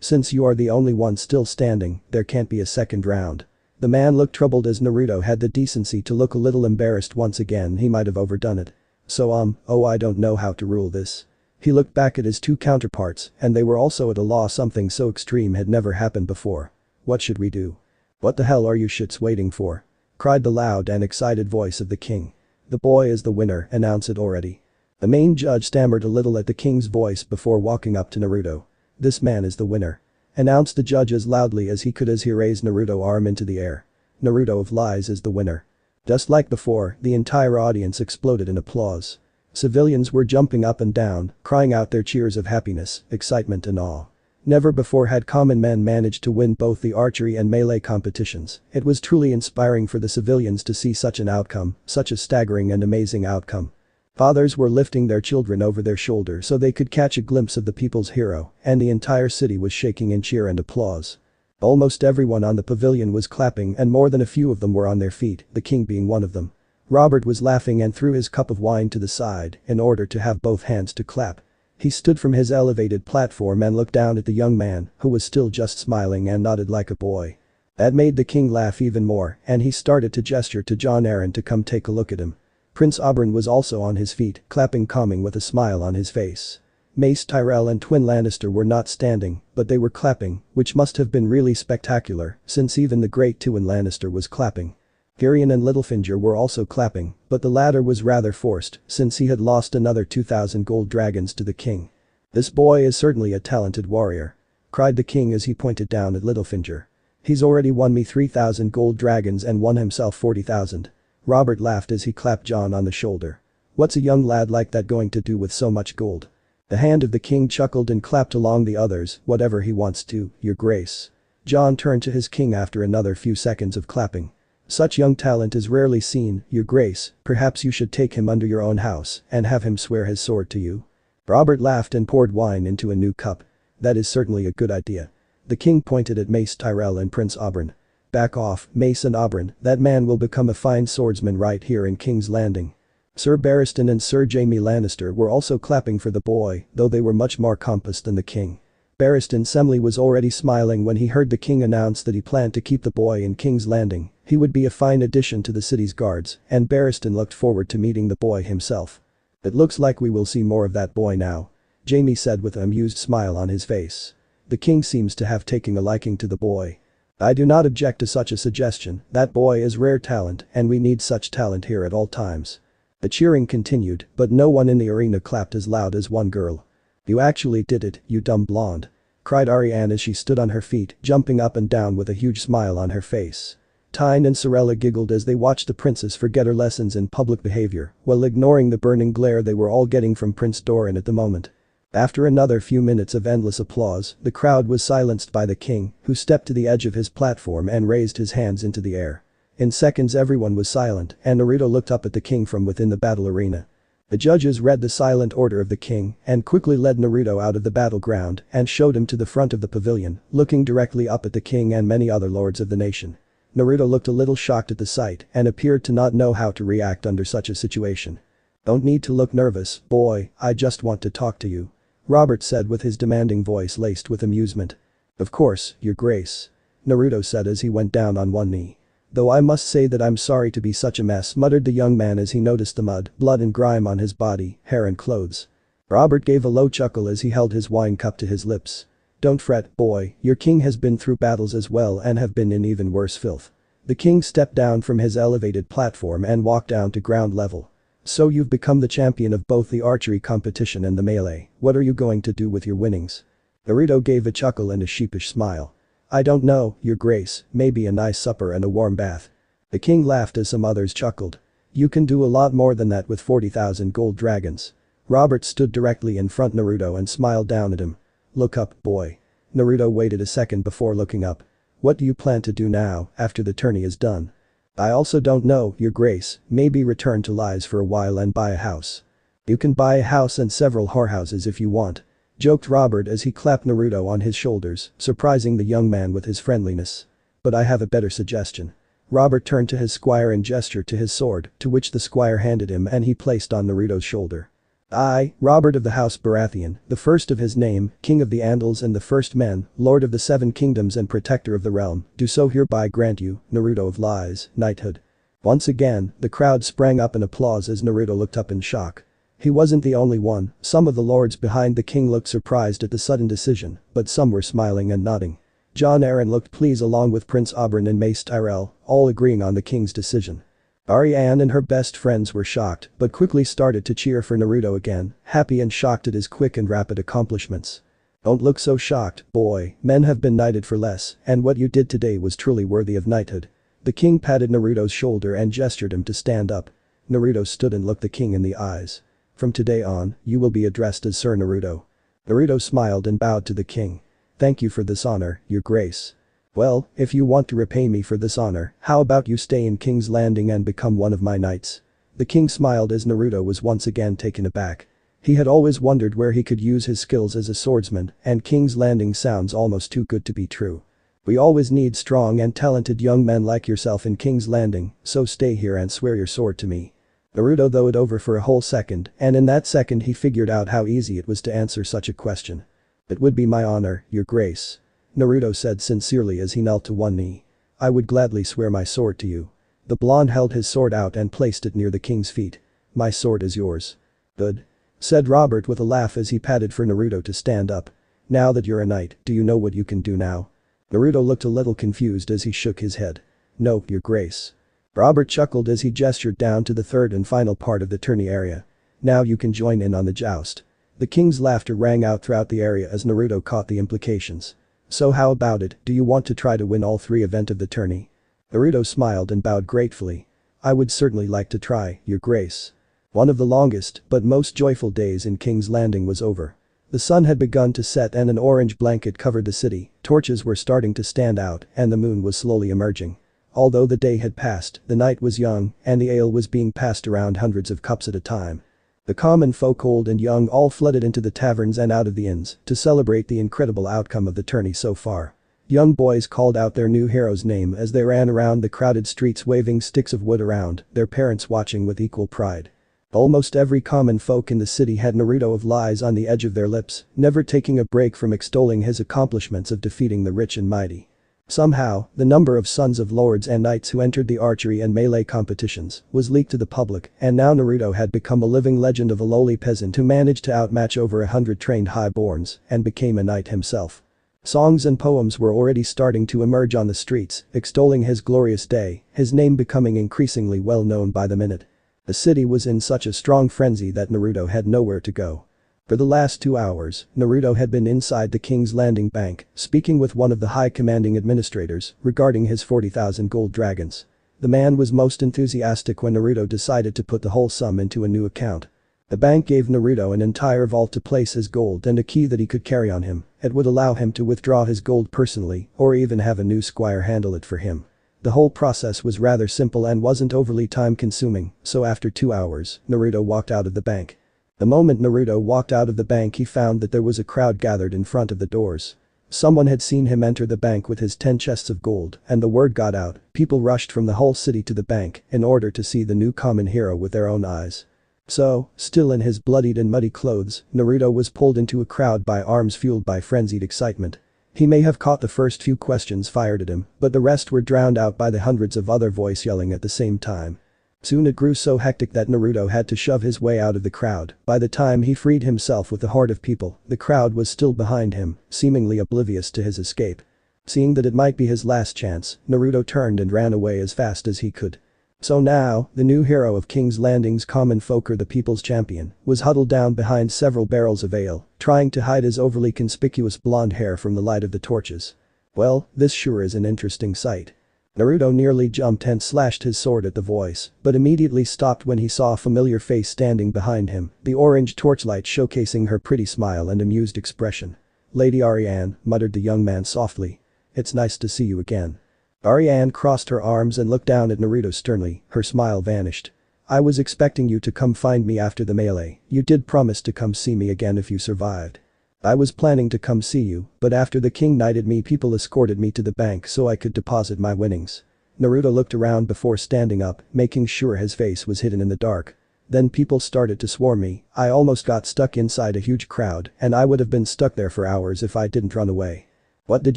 Since you are the only one still standing, there can't be a second round." The man looked troubled as Naruto had the decency to look a little embarrassed once again. He might have overdone it. I don't know how to rule this." He looked back at his 2 counterparts, and they were also at a loss. Something so extreme had never happened before. "What should we do?" "What the hell are you shits waiting for?" cried the loud and excited voice of the king. "The boy is the winner, announce it already." The main judge stammered a little at the king's voice before walking up to Naruto. "This man is the winner," announced the judge as loudly as he could as he raised Naruto's arm into the air. "Naruto of Lies is the winner." Just like before, the entire audience exploded in applause. Civilians were jumping up and down, crying out their cheers of happiness, excitement and awe. Never before had common men managed to win both the archery and melee competitions. It was truly inspiring for the civilians to see such an outcome, such a staggering and amazing outcome. Fathers were lifting their children over their shoulder so they could catch a glimpse of the people's hero, and the entire city was shaking in cheer and applause. Almost everyone on the pavilion was clapping and more than a few of them were on their feet, the king being one of them. Robert was laughing and threw his cup of wine to the side in order to have both hands to clap. He stood from his elevated platform and looked down at the young man, who was still just smiling and nodded like a boy. That made the king laugh even more, and he started to gesture to Jon Arryn to come take a look at him. Prince Oberyn was also on his feet, clapping calming with a smile on his face. Mace Tyrell and Twin Lannister were not standing, but they were clapping, which must have been really spectacular, since even the great Tywin Lannister was clapping. Tyrion and Littlefinger were also clapping, but the latter was rather forced, since he had lost another 2,000 gold dragons to the king. "This boy is certainly a talented warrior," cried the king as he pointed down at Littlefinger. "He's already won me 3,000 gold dragons and won himself 40,000. Robert laughed as he clapped Jon on the shoulder. "What's a young lad like that going to do with so much gold?" The hand of the king chuckled and clapped along the others. "Whatever he wants to, your grace." Jon turned to his king after another few seconds of clapping. "Such young talent is rarely seen, your grace, perhaps you should take him under your own house and have him swear his sword to you." Robert laughed and poured wine into a new cup. "That is certainly a good idea." The king pointed at Mace Tyrell and Prince Oberyn. "Back off, Mace and Oberyn, that man will become a fine swordsman right here in King's Landing." Sir Barristan and Sir Jaime Lannister were also clapping for the boy, though they were much more compassed than the king. Barristan Semley was already smiling when he heard the king announce that he planned to keep the boy in King's Landing. He would be a fine addition to the city's guards, and Barristan looked forward to meeting the boy himself. "It looks like we will see more of that boy now," Jaime said with an amused smile on his face. "The king seems to have taken a liking to the boy. I do not object to such a suggestion. That boy is rare talent and we need such talent here at all times." The cheering continued, but no one in the arena clapped as loud as one girl. "You actually did it, you dumb blonde," cried Arianne as she stood on her feet, jumping up and down with a huge smile on her face. Tyne and Sorella giggled as they watched the princess forget her lessons in public behavior while ignoring the burning glare they were all getting from Prince Doran at the moment. After another few minutes of endless applause, the crowd was silenced by the king, who stepped to the edge of his platform and raised his hands into the air. In seconds everyone was silent and Naruto looked up at the king from within the battle arena. The judges read the silent order of the king and quickly led Naruto out of the battleground and showed him to the front of the pavilion, looking directly up at the king and many other lords of the nation. Naruto looked a little shocked at the sight and appeared to not know how to react under such a situation. "Don't need to look nervous, boy, I just want to talk to you," Robert said with his demanding voice laced with amusement. "Of course, your grace," Naruto said as he went down on one knee. "Though I must say that I'm sorry to be such a mess," muttered the young man as he noticed the mud, blood and grime on his body, hair and clothes. Robert gave a low chuckle as he held his wine cup to his lips. "Don't fret, boy, your king has been through battles as well and have been in even worse filth." The king stepped down from his elevated platform and walked down to ground level. So you've become the champion of both the archery competition and the melee. What are you going to do with your winnings? Naruto gave a chuckle and a sheepish smile. I don't know, your grace, maybe a nice supper and a warm bath. The king laughed as some others chuckled. You can do a lot more than that with 40,000 gold dragons. Robert stood directly in front Naruto and smiled down at him. Look up, boy. Naruto waited a second before looking up. What do you plan to do now, after the tourney is done? I also don't know, your grace, maybe return to Lies for a while and buy a house. You can buy a house and several whorehouses if you want. Joked Robert as he clapped Naruto on his shoulders, surprising the young man with his friendliness. But I have a better suggestion. Robert turned to his squire and gestured to his sword, to which the squire handed him and he placed on Naruto's shoulder. I, Robert of the House Baratheon, the first of his name, King of the Andals and the First Men, Lord of the Seven Kingdoms and Protector of the Realm, do so hereby grant you, Naruto of Lies, knighthood. Once again, the crowd sprang up in applause as Naruto looked up in shock. He wasn't the only one, some of the lords behind the king looked surprised at the sudden decision, but some were smiling and nodding. Jon Arryn looked pleased along with Prince Oberyn and Mace Tyrell, all agreeing on the king's decision. Arianne and her best friends were shocked, but quickly started to cheer for Naruto again, happy and shocked at his quick and rapid accomplishments. Don't look so shocked, boy, men have been knighted for less, and what you did today was truly worthy of knighthood. The king patted Naruto's shoulder and gestured him to stand up. Naruto stood and looked the king in the eyes. From today on, you will be addressed as Sir Naruto. Naruto smiled and bowed to the king. Thank you for this honor, your grace. Well, if you want to repay me for this honor, how about you stay in King's Landing and become one of my knights? The king smiled as Naruto was once again taken aback. He had always wondered where he could use his skills as a swordsman, and King's Landing sounds almost too good to be true. We always need strong and talented young men like yourself in King's Landing, so stay here and swear your sword to me. Naruto thought it over for a whole second, and in that second he figured out how easy it was to answer such a question. It would be my honor, your grace. Naruto said sincerely as he knelt to one knee. I would gladly swear my sword to you. The blonde held his sword out and placed it near the king's feet. My sword is yours. Good. Said Robert with a laugh as he patted for Naruto to stand up. Now that you're a knight, do you know what you can do now? Naruto looked a little confused as he shook his head. No, your grace. Robert chuckled as he gestured down to the third and final part of the tourney area. Now you can join in on the joust. The king's laughter rang out throughout the area as Naruto caught the implications. So how about it, do you want to try to win all three events of the tourney? Naruto smiled and bowed gratefully. I would certainly like to try, your grace. One of the longest but most joyful days in King's Landing was over. The sun had begun to set and an orange blanket covered the city, torches were starting to stand out and the moon was slowly emerging. Although the day had passed, the night was young and the ale was being passed around hundreds of cups at a time. The common folk old and young all flooded into the taverns and out of the inns to celebrate the incredible outcome of the tourney so far. Young boys called out their new hero's name as they ran around the crowded streets waving sticks of wood around, their parents watching with equal pride. Almost every common folk in the city had Naruto of Lies on the edge of their lips, never taking a break from extolling his accomplishments of defeating the rich and mighty. Somehow, the number of sons of lords and knights who entered the archery and melee competitions was leaked to the public, and now Naruto had become a living legend of a lowly peasant who managed to outmatch over 100 trained highborns and became a knight himself. Songs and poems were already starting to emerge on the streets, extolling his glorious day, his name becoming increasingly well known by the minute. The city was in such a strong frenzy that Naruto had nowhere to go. For the last 2 hours, Naruto had been inside the King's Landing Bank, speaking with one of the high commanding administrators regarding his 40,000 gold dragons. The man was most enthusiastic when Naruto decided to put the whole sum into a new account. The bank gave Naruto an entire vault to place his gold and a key that he could carry on him. It would allow him to withdraw his gold personally or even have a new squire handle it for him. The whole process was rather simple and wasn't overly time-consuming, so after 2 hours, Naruto walked out of the bank. The moment Naruto walked out of the bank he found that there was a crowd gathered in front of the doors. Someone had seen him enter the bank with his 10 chests of gold and the word got out, people rushed from the whole city to the bank in order to see the new common hero with their own eyes. So, still in his bloodied and muddy clothes, Naruto was pulled into a crowd by arms fueled by frenzied excitement. He may have caught the first few questions fired at him, but the rest were drowned out by the hundreds of other voices yelling at the same time. Soon it grew so hectic that Naruto had to shove his way out of the crowd. By the time he freed himself with the horde of people, the crowd was still behind him, seemingly oblivious to his escape. Seeing that it might be his last chance, Naruto turned and ran away as fast as he could. So now, the new hero of King's Landing's common folk, or the people's champion, was huddled down behind several barrels of ale, trying to hide his overly conspicuous blonde hair from the light of the torches. Well, this sure is an interesting sight. Naruto nearly jumped and slashed his sword at the voice, but immediately stopped when he saw a familiar face standing behind him, the orange torchlight showcasing her pretty smile and amused expression. "Lady Arianne," muttered the young man softly. "It's nice to see you again." Arianne crossed her arms and looked down at Naruto sternly, her smile vanished. "I was expecting you to come find me after the melee, you did promise to come see me again if you survived." "I was planning to come see you, but after the king knighted me, people escorted me to the bank so I could deposit my winnings." Naruto looked around before standing up, making sure his face was hidden in the dark. "Then people started to swarm me, I almost got stuck inside a huge crowd, and I would have been stuck there for hours if I didn't run away." "What did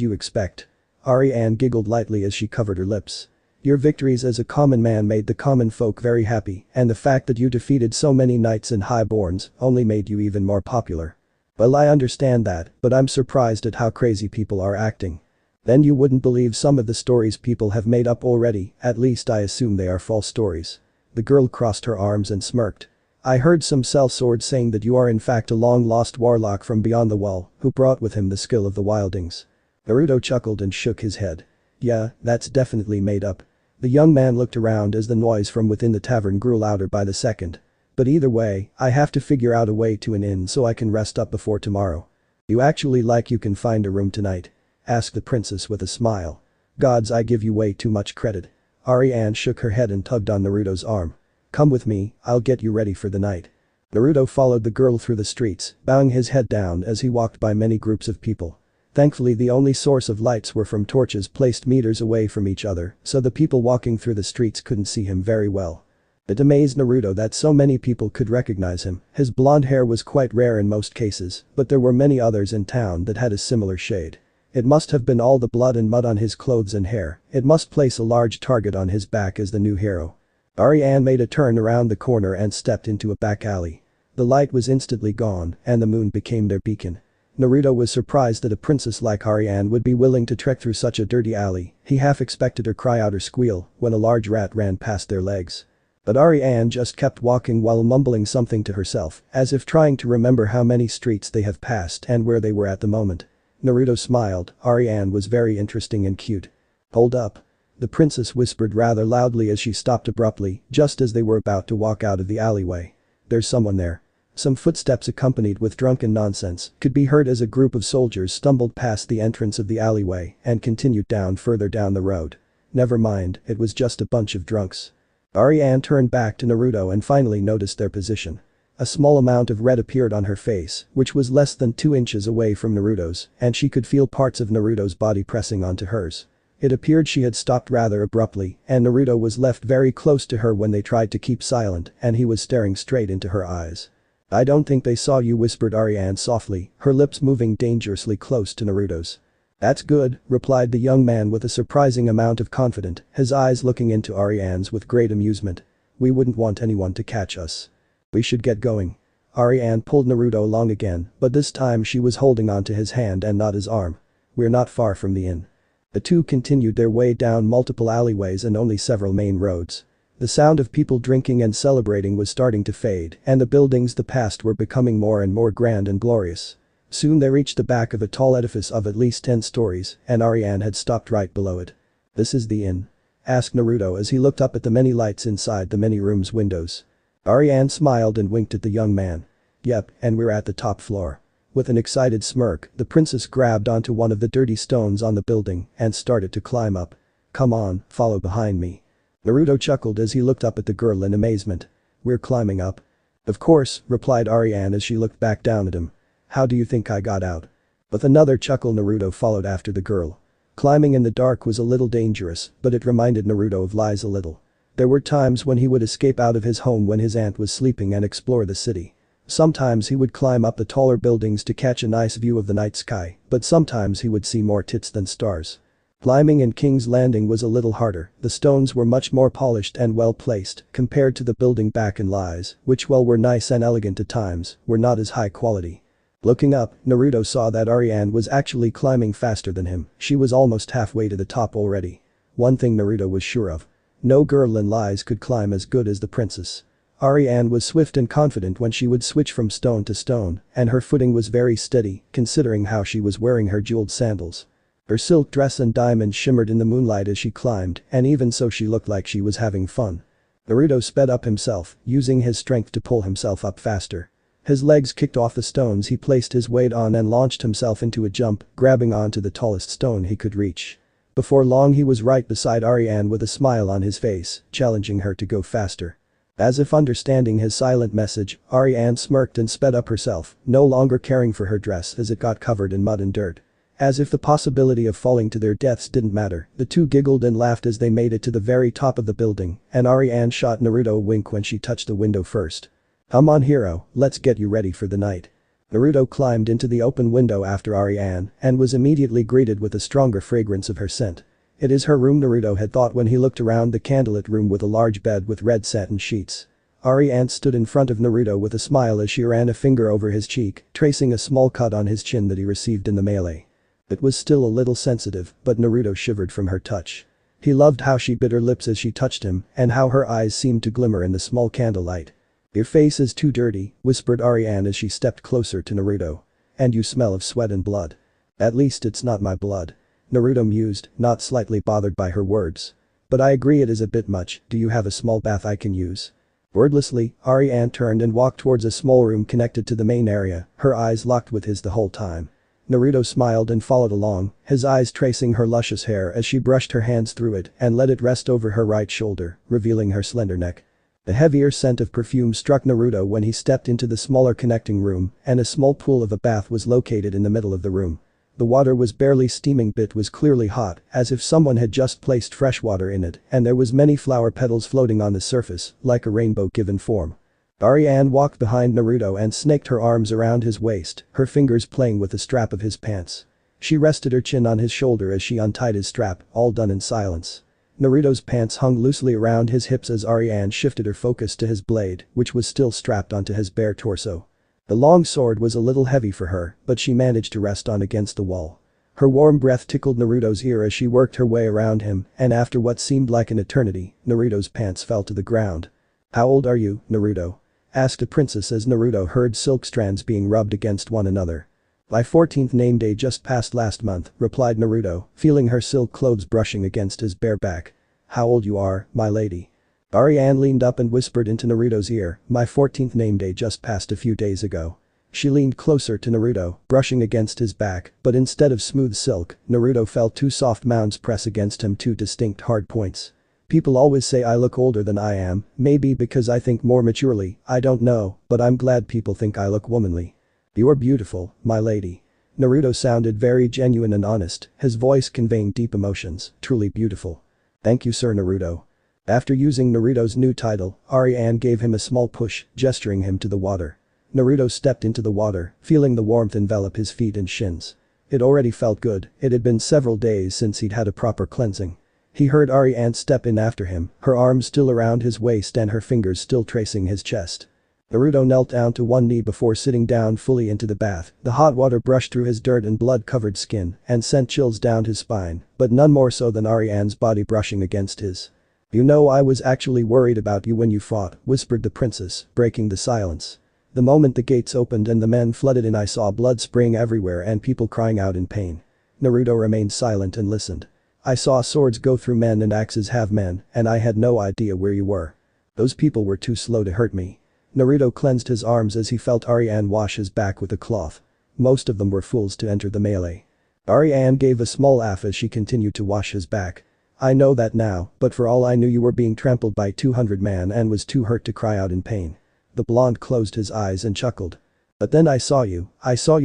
you expect?" Arianne giggled lightly as she covered her lips. "Your victories as a common man made the common folk very happy, and the fact that you defeated so many knights and highborns only made you even more popular." "Well, I understand that, but I'm surprised at how crazy people are acting." "Then you wouldn't believe some of the stories people have made up already, at least I assume they are false stories." The girl crossed her arms and smirked. "I heard some sellsword saying that you are in fact a long-lost warlock from beyond the wall, who brought with him the skill of the wildlings." Naruto chuckled and shook his head. "Yeah, that's definitely made up." The young man looked around as the noise from within the tavern grew louder by the second. "But either way, I have to figure out a way to an inn so I can rest up before tomorrow." "You actually like you can find a room tonight?" asked the princess with a smile. "Gods, I give you way too much credit." Arianne shook her head and tugged on Naruto's arm. "Come with me, I'll get you ready for the night." Naruto followed the girl through the streets, bowing his head down as he walked by many groups of people. Thankfully, the only source of lights were from torches placed meters away from each other, so the people walking through the streets couldn't see him very well. It amazed Naruto that so many people could recognize him. His blonde hair was quite rare in most cases, but there were many others in town that had a similar shade. It must have been all the blood and mud on his clothes and hair. It must place a large target on his back as the new hero. Arianne made a turn around the corner and stepped into a back alley. The light was instantly gone, and the moon became their beacon. Naruto was surprised that a princess like Arianne would be willing to trek through such a dirty alley. He half expected her cry out or squeal when a large rat ran past their legs. But Arianne just kept walking while mumbling something to herself, as if trying to remember how many streets they have passed and where they were at the moment. Naruto smiled. Arianne was very interesting and cute. "Hold up." The princess whispered rather loudly as she stopped abruptly, just as they were about to walk out of the alleyway. "There's someone there." Some footsteps accompanied with drunken nonsense could be heard as a group of soldiers stumbled past the entrance of the alleyway and continued down further down the road. "Never mind, it was just a bunch of drunks." Arianne turned back to Naruto and finally noticed their position. A small amount of red appeared on her face, which was less than 2 inches away from Naruto's, and she could feel parts of Naruto's body pressing onto hers. It appeared she had stopped rather abruptly, and Naruto was left very close to her when they tried to keep silent, and he was staring straight into her eyes. "I don't think they saw you," whispered Arianne softly, her lips moving dangerously close to Naruto's. "That's good," replied the young man with a surprising amount of confidence, his eyes looking into Arianne's with great amusement. "We wouldn't want anyone to catch us. We should get going." Arianne pulled Naruto along again, but this time she was holding onto his hand and not his arm. "We're not far from the inn." The two continued their way down multiple alleyways and only several main roads. The sound of people drinking and celebrating was starting to fade, and the buildings they passed were becoming more and more grand and glorious. Soon they reached the back of a tall edifice of at least 10 stories, and Arianne had stopped right below it. "This is the inn?" asked Naruto as he looked up at the many lights inside the many rooms' windows. Arianne smiled and winked at the young man. "Yep, and we're at the top floor." With an excited smirk, the princess grabbed onto one of the dirty stones on the building and started to climb up. "Come on, follow behind me." Naruto chuckled as he looked up at the girl in amazement. "We're climbing up?" "Of course," replied Arianne as she looked back down at him. "How do you think I got out?" With another chuckle, Naruto followed after the girl. Climbing in the dark was a little dangerous, but it reminded Naruto of Lies a little. There were times when he would escape out of his home when his aunt was sleeping and explore the city. Sometimes he would climb up the taller buildings to catch a nice view of the night sky, but sometimes he would see more tits than stars. Climbing in King's Landing was a little harder. The stones were much more polished and well placed compared to the building back in Lies, which while were nice and elegant at times, were not as high quality. Looking up, Naruto saw that Arianne was actually climbing faster than him. She was almost halfway to the top already. One thing Naruto was sure of. No girl in lies could climb as good as the princess. Arianne was swift and confident when she would switch from stone to stone, and her footing was very steady, considering how she was wearing her jeweled sandals. Her silk dress and diamonds shimmered in the moonlight as she climbed, and even so she looked like she was having fun. Naruto sped up himself, using his strength to pull himself up faster. His legs kicked off the stones he placed his weight on and launched himself into a jump, grabbing onto the tallest stone he could reach. Before long he was right beside Arianne with a smile on his face, challenging her to go faster. As if understanding his silent message, Arianne smirked and sped up herself, no longer caring for her dress as it got covered in mud and dirt. As if the possibility of falling to their deaths didn't matter, the two giggled and laughed as they made it to the very top of the building, and Arianne shot Naruto a wink when she touched the window first. "Come on hero, let's get you ready for the night." Naruto climbed into the open window after Arianne and was immediately greeted with a stronger fragrance of her scent. It is her room, Naruto had thought when he looked around the candlelit room with a large bed with red satin sheets. Arianne stood in front of Naruto with a smile as she ran a finger over his cheek, tracing a small cut on his chin that he received in the melee. It was still a little sensitive, but Naruto shivered from her touch. He loved how she bit her lips as she touched him and how her eyes seemed to glimmer in the small candlelight. "Your face is too dirty," whispered Arianne as she stepped closer to Naruto. "And you smell of sweat and blood." "At least it's not my blood," Naruto mused, not slightly bothered by her words. "But I agree it is a bit much, do you have a small bath I can use?" Wordlessly, Arianne turned and walked towards a small room connected to the main area, her eyes locked with his the whole time. Naruto smiled and followed along, his eyes tracing her luscious hair as she brushed her hands through it and let it rest over her right shoulder, revealing her slender neck. The heavier scent of perfume struck Naruto when he stepped into the smaller connecting room, and a small pool of a bath was located in the middle of the room. The water was barely steaming but was clearly hot, as if someone had just placed fresh water in it, and there was many flower petals floating on the surface, like a rainbow given form. Arianne walked behind Naruto and snaked her arms around his waist, her fingers playing with the strap of his pants. She rested her chin on his shoulder as she untied his strap, all done in silence. Naruto's pants hung loosely around his hips as Arianne shifted her focus to his blade, which was still strapped onto his bare torso. The long sword was a little heavy for her, but she managed to rest on against the wall. Her warm breath tickled Naruto's ear as she worked her way around him, and after what seemed like an eternity, Naruto's pants fell to the ground. "How old are you, Naruto?" asked the princess as Naruto heard silk strands being rubbed against one another. "My 14th name day just passed last month," replied Naruto, feeling her silk clothes brushing against his bare back. "How old you are, my lady?" Arianne leaned up and whispered into Naruto's ear, "My 14th name day just passed a few days ago." She leaned closer to Naruto, brushing against his back, but instead of smooth silk, Naruto felt two soft mounds press against him, two distinct hard points. "People always say I look older than I am, maybe because I think more maturely, I don't know, but I'm glad people think I look womanly." "You are beautiful, my lady." Naruto sounded very genuine and honest, his voice conveying deep emotions, "Truly beautiful." "Thank you, Sir Naruto." After using Naruto's new title, Arianne gave him a small push, gesturing him to the water. Naruto stepped into the water, feeling the warmth envelop his feet and shins. It already felt good, it had been several days since he'd had a proper cleansing. He heard Arianne step in after him, her arms still around his waist and her fingers still tracing his chest. Naruto knelt down to one knee before sitting down fully into the bath. The hot water brushed through his dirt and blood-covered skin and sent chills down his spine, but none more so than Arianne's body brushing against his. "You know, I was actually worried about you when you fought," whispered the princess, breaking the silence. "The moment the gates opened and the men flooded in, I saw blood spraying everywhere and people crying out in pain." Naruto remained silent and listened. "I saw swords go through men and axes have men, and I had no idea where you were. Those people were too slow to hurt me." Naruto cleansed his arms as he felt Arianne wash his back with a cloth. Most of them were fools to enter the melee. Arianne gave a small laugh as she continued to wash his back. "I know that now, but for all I knew you were being trampled by 200 men and was too hurt to cry out in pain." The blonde closed his eyes and chuckled. "But then I saw you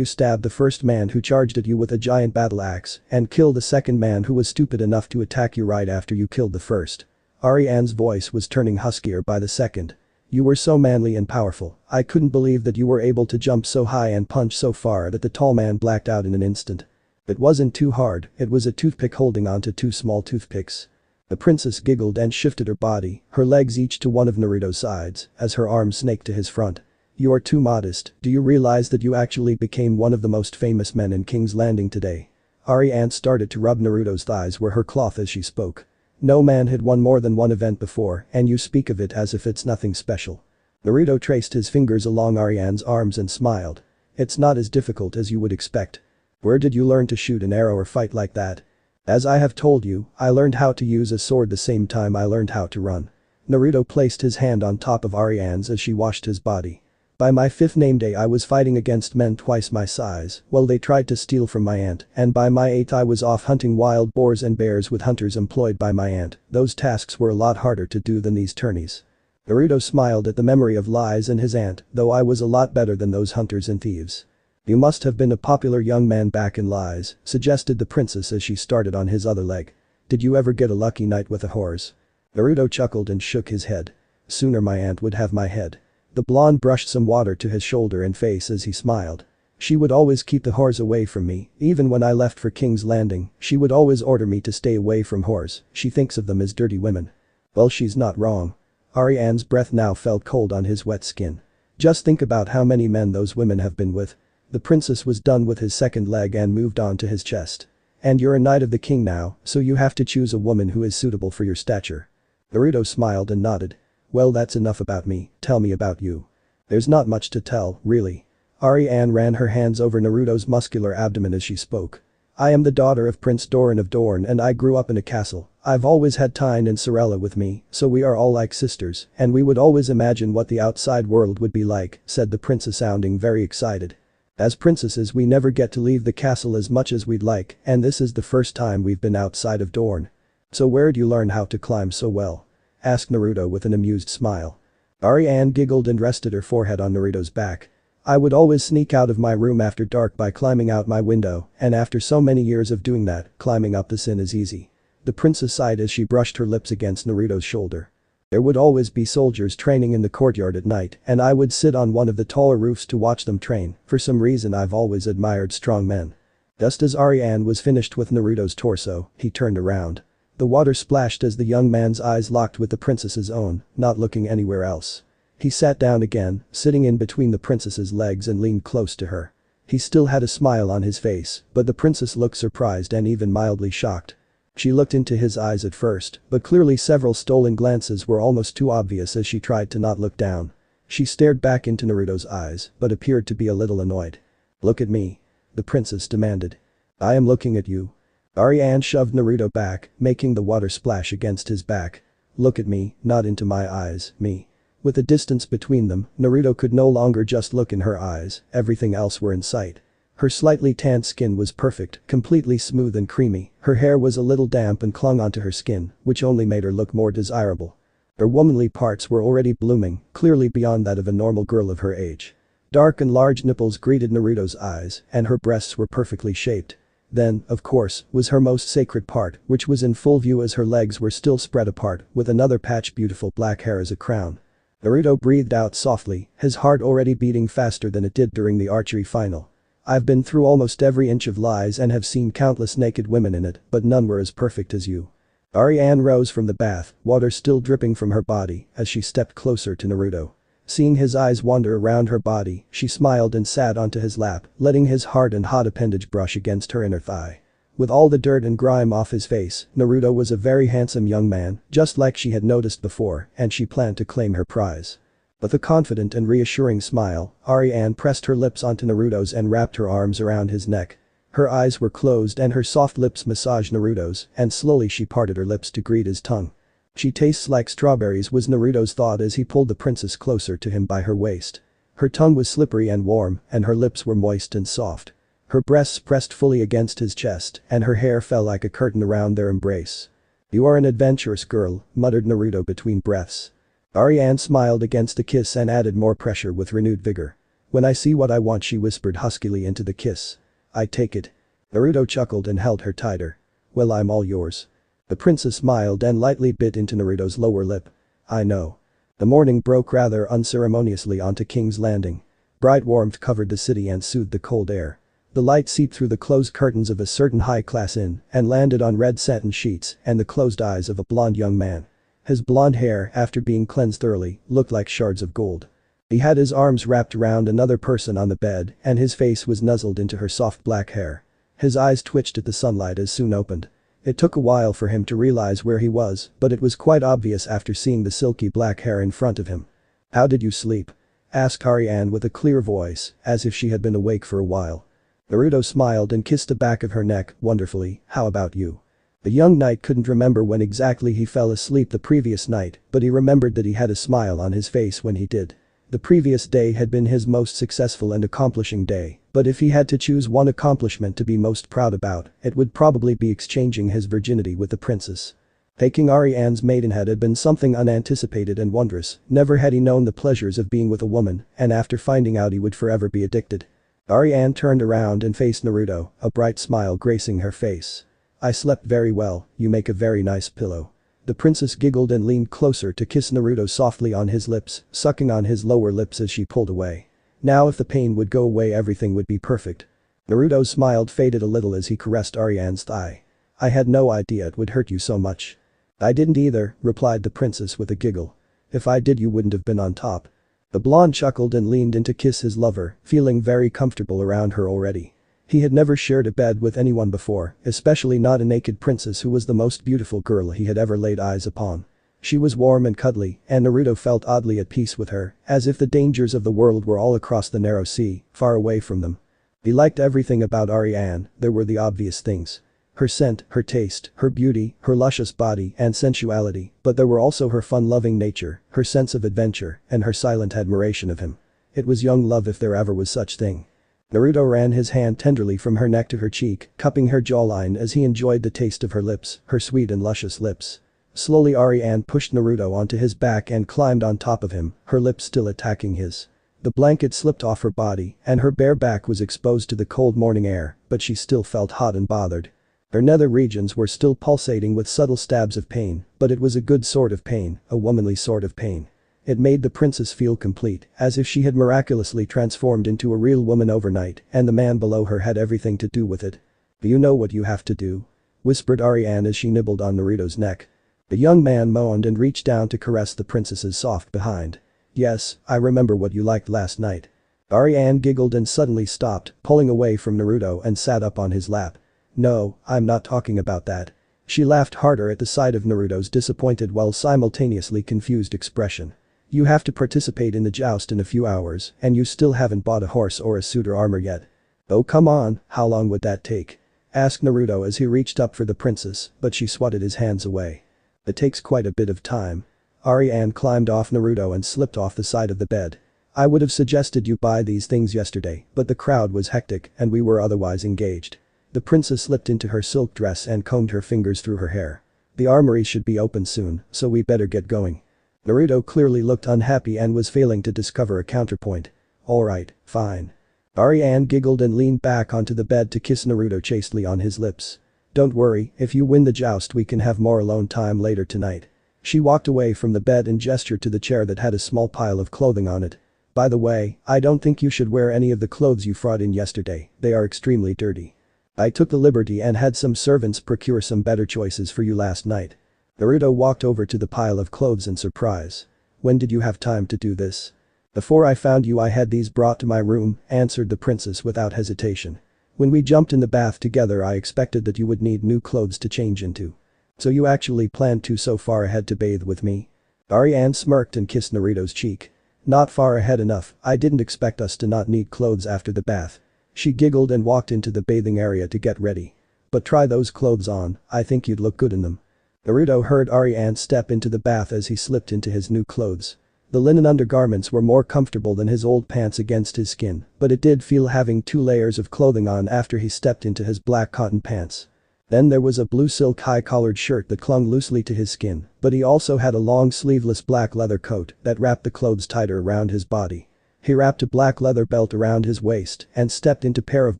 stab the first man who charged at you with a giant battle axe and kill the second man who was stupid enough to attack you right after you killed the first." Arianne's voice was turning huskier by the second. "You were so manly and powerful, I couldn't believe that you were able to jump so high and punch so far that the tall man blacked out in an instant. It wasn't too hard, it was a toothpick holding onto two small toothpicks." The princess giggled and shifted her body, her legs each to one of Naruto's sides, as her arms snaked to his front. "You are too modest, do you realize that you actually became one of the most famous men in King's Landing today?" Arianne started to rub Naruto's thighs where her cloth as she spoke. No man had won more than one event before, and you speak of it as if it's nothing special. Naruto traced his fingers along Arianne's arms and smiled. It's not as difficult as you would expect. Where did you learn to shoot an arrow or fight like that? As I have told you, I learned how to use a sword the same time I learned how to run. Naruto placed his hand on top of Arianne's as she washed his body. By my 5th name day I was fighting against men twice my size, while they tried to steal from my aunt, and by my 8th I was off hunting wild boars and bears with hunters employed by my aunt. Those tasks were a lot harder to do than these tourneys. Naruto smiled at the memory of lies and his aunt, though I was a lot better than those hunters and thieves. You must have been a popular young man back in lies, suggested the princess as she started on his other leg. Did you ever get a lucky night with a horse? Naruto chuckled and shook his head. Sooner my aunt would have my head. The blonde brushed some water to his shoulder and face as he smiled. She would always keep the whores away from me, even when I left for King's Landing, she would always order me to stay away from whores, she thinks of them as dirty women. Well, she's not wrong. Arianne's breath now felt cold on his wet skin. Just think about how many men those women have been with. The princess was done with his second leg and moved on to his chest. And you're a knight of the king now, so you have to choose a woman who is suitable for your stature. Naruto smiled and nodded. Well, that's enough about me, tell me about you. There's not much to tell, really. Arianne ran her hands over Naruto's muscular abdomen as she spoke. I am the daughter of Prince Doran of Dorne and I grew up in a castle. I've always had Tyne and Sorella with me, so we are all like sisters, and we would always imagine what the outside world would be like, said the princess sounding very excited. As princesses we never get to leave the castle as much as we'd like, and this is the first time we've been outside of Dorne. So where'd you learn how to climb so well? Asked Naruto with an amused smile. Arianne giggled and rested her forehead on Naruto's back. I would always sneak out of my room after dark by climbing out my window, and after so many years of doing that, climbing up the sin is easy. The princess sighed as she brushed her lips against Naruto's shoulder. There would always be soldiers training in the courtyard at night, and I would sit on one of the taller roofs to watch them train. For some reason I've always admired strong men. Just as Arianne was finished with Naruto's torso, he turned around. The water splashed as the young man's eyes locked with the princess's own, not looking anywhere else. He sat down again, sitting in between the princess's legs and leaned close to her. He still had a smile on his face, but the princess looked surprised and even mildly shocked. She looked into his eyes at first, but clearly several stolen glances were almost too obvious as she tried to not look down. She stared back into Naruto's eyes, but appeared to be a little annoyed. Look at me. The princess demanded. I am looking at you. Arianne shoved Naruto back, making the water splash against his back. Look at me, not into my eyes, me. With a distance between them, Naruto could no longer just look in her eyes, everything else were in sight. Her slightly tanned skin was perfect, completely smooth and creamy, her hair was a little damp and clung onto her skin, which only made her look more desirable. Her womanly parts were already blooming, clearly beyond that of a normal girl of her age. Dark and large nipples greeted Naruto's eyes, and her breasts were perfectly shaped. Then, of course, was her most sacred part, which was in full view as her legs were still spread apart, with another patch beautiful black hair as a crown. Naruto breathed out softly, his heart already beating faster than it did during the archery final. I've been through almost every inch of lies and have seen countless naked women in it, but none were as perfect as you. Arianne rose from the bath, water still dripping from her body, as she stepped closer to Naruto. Seeing his eyes wander around her body, she smiled and sat onto his lap, letting his hard and hot appendage brush against her inner thigh. With all the dirt and grime off his face, Naruto was a very handsome young man, just like she had noticed before, and she planned to claim her prize. With a confident and reassuring smile, Arianne pressed her lips onto Naruto's and wrapped her arms around his neck. Her eyes were closed and her soft lips massaged Naruto's, and slowly she parted her lips to greet his tongue. She tastes like strawberries was Naruto's thought as he pulled the princess closer to him by her waist. Her tongue was slippery and warm, and her lips were moist and soft. Her breasts pressed fully against his chest, and her hair fell like a curtain around their embrace. You are an adventurous girl, muttered Naruto between breaths. Arianne smiled against the kiss and added more pressure with renewed vigor. When I see what I want, she whispered huskily into the kiss. I take it. Naruto chuckled and held her tighter. Well, I'm all yours. The princess smiled and lightly bit into Naruto's lower lip. I know. The morning broke rather unceremoniously onto King's Landing. Bright warmth covered the city and soothed the cold air. The light seeped through the closed curtains of a certain high-class inn and landed on red satin sheets and the closed eyes of a blonde young man. His blonde hair, after being cleansed thoroughly, looked like shards of gold. He had his arms wrapped around another person on the bed and his face was nuzzled into her soft black hair. His eyes twitched at the sunlight as soon opened. It took a while for him to realize where he was, but it was quite obvious after seeing the silky black hair in front of him. "How did you sleep?" asked Arianne with a clear voice, as if she had been awake for a while. Naruto smiled and kissed the back of her neck, wonderfully. "How about you?" The young knight couldn't remember when exactly he fell asleep the previous night, but he remembered that he had a smile on his face when he did. The previous day had been his most successful and accomplishing day, but if he had to choose one accomplishment to be most proud about, it would probably be exchanging his virginity with the princess. Taking Arianne's maidenhead had been something unanticipated and wondrous, never had he known the pleasures of being with a woman, and after finding out he would forever be addicted. Arianne turned around and faced Naruto, a bright smile gracing her face. "I slept very well, you make a very nice pillow." The princess giggled and leaned closer to kiss Naruto softly on his lips, sucking on his lower lips as she pulled away. Now if the pain would go away everything would be perfect. Naruto's smile faded a little as he caressed Arianne's thigh. "I had no idea it would hurt you so much." "I didn't either," replied the princess with a giggle. "If I did you wouldn't have been on top." The blonde chuckled and leaned in to kiss his lover, feeling very comfortable around her already. He had never shared a bed with anyone before, especially not a naked princess who was the most beautiful girl he had ever laid eyes upon. She was warm and cuddly, and Naruto felt oddly at peace with her, as if the dangers of the world were all across the narrow sea, far away from them. He liked everything about Arianne. There were the obvious things. Her scent, her taste, her beauty, her luscious body and sensuality, but there were also her fun-loving nature, her sense of adventure, and her silent admiration of him. It was young love if there ever was such thing. Naruto ran his hand tenderly from her neck to her cheek, cupping her jawline as he enjoyed the taste of her lips, her sweet and luscious lips. Slowly Arianne pushed Naruto onto his back and climbed on top of him, her lips still attacking his. The blanket slipped off her body and her bare back was exposed to the cold morning air, but she still felt hot and bothered. Her nether regions were still pulsating with subtle stabs of pain, but it was a good sort of pain, a womanly sort of pain. It made the princess feel complete, as if she had miraculously transformed into a real woman overnight and the man below her had everything to do with it. "Do you know what you have to do?" whispered Arianne as she nibbled on Naruto's neck. The young man moaned and reached down to caress the princess's soft behind. "Yes, I remember what you liked last night." Arianne giggled and suddenly stopped, pulling away from Naruto and sat up on his lap. "No, I'm not talking about that." She laughed harder at the sight of Naruto's disappointed while simultaneously confused expression. "You have to participate in the joust in a few hours and you still haven't bought a horse or a suit or armor yet." "Oh come on, how long would that take?" asked Naruto as he reached up for the princess, but she swatted his hands away. "It takes quite a bit of time." Arianne climbed off Naruto and slipped off the side of the bed. "I would have suggested you buy these things yesterday, but the crowd was hectic and we were otherwise engaged." The princess slipped into her silk dress and combed her fingers through her hair. "The armory should be open soon, so we better get going." Naruto clearly looked unhappy and was failing to discover a counterpoint. "Alright, fine." Arianne giggled and leaned back onto the bed to kiss Naruto chastely on his lips. "Don't worry, if you win the joust we can have more alone time later tonight." She walked away from the bed and gestured to the chair that had a small pile of clothing on it. "By the way, I don't think you should wear any of the clothes you brought in yesterday, they are extremely dirty. I took the liberty and had some servants procure some better choices for you last night." Naruto walked over to the pile of clothes in surprise. "When did you have time to do this?" "Before I found you I had these brought to my room," answered the princess without hesitation. "When we jumped in the bath together I expected that you would need new clothes to change into. So you actually planned to so far ahead to bathe with me?" Arianne smirked and kissed Naruto's cheek. "Not far ahead enough, I didn't expect us to not need clothes after the bath." She giggled and walked into the bathing area to get ready. "But try those clothes on, I think you'd look good in them." Naruto heard Arianne step into the bath as he slipped into his new clothes. The linen undergarments were more comfortable than his old pants against his skin, but it did feel having 2 layers of clothing on after he stepped into his black cotton pants. Then there was a blue silk high-collared shirt that clung loosely to his skin, but he also had a long sleeveless black leather coat that wrapped the clothes tighter around his body. He wrapped a black leather belt around his waist and stepped into a pair of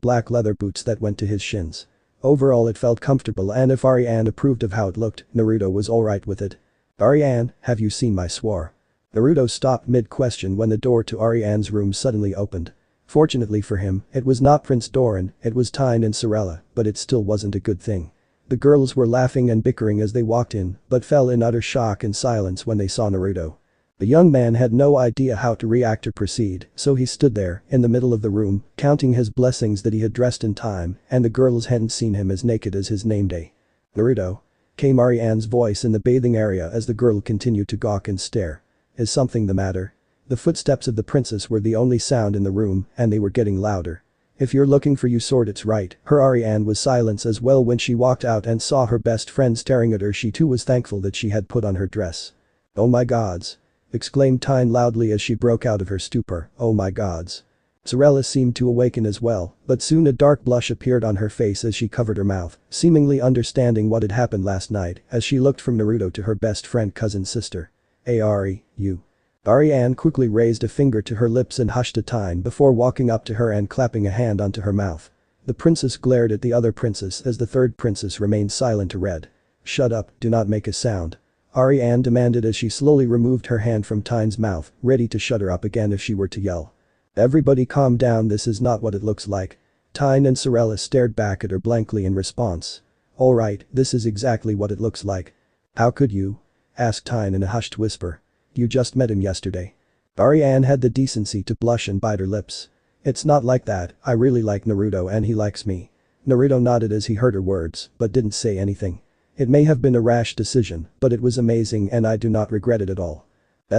black leather boots that went to his shins. Overall it felt comfortable and if Arianne approved of how it looked, Naruto was alright with it. "Arianne, have you seen my sword?" Naruto stopped mid-question when the door to Arianne's room suddenly opened. Fortunately for him, it was not Prince Doran, it was Tyne and Sorella, but it still wasn't a good thing. The girls were laughing and bickering as they walked in, but fell in utter shock and silence when they saw Naruto. The young man had no idea how to react or proceed, so he stood there, in the middle of the room, counting his blessings that he had dressed in time and the girls hadn't seen him as naked as his name day. Naruto? Came Arianne's voice in the bathing area as the girl continued to gawk and stare. Is something the matter? The footsteps of the princess were the only sound in the room and they were getting louder. If you're looking for you sword, it's right. Her Arianne was silent as well when she walked out and saw her best friend staring at her. She too was thankful that she had put on her dress. Oh my gods! Exclaimed Tyne loudly as she broke out of her stupor. Oh my gods. Sorella seemed to awaken as well, but soon a dark blush appeared on her face as she covered her mouth, seemingly understanding what had happened last night as she looked from Naruto to her best friend cousin sister. Hey Ari, you. Arianne quickly raised a finger to her lips and hushed a Tyne before walking up to her and clapping a hand onto her mouth. The princess glared at the other princess as the third princess remained silent to read. Shut up, do not make a sound. Arianne demanded as she slowly removed her hand from Tyne's mouth, ready to shut her up again if she were to yell. Everybody calm down, this is not what it looks like. Tyne and Sorella stared back at her blankly in response. Alright, this is exactly what it looks like. How could you? Asked Tyne in a hushed whisper. You just met him yesterday. Arianne had the decency to blush and bite her lips. It's not like that, I really like Naruto and he likes me. Naruto nodded as he heard her words, but didn't say anything. It may have been a rash decision, but it was amazing and I do not regret it at all.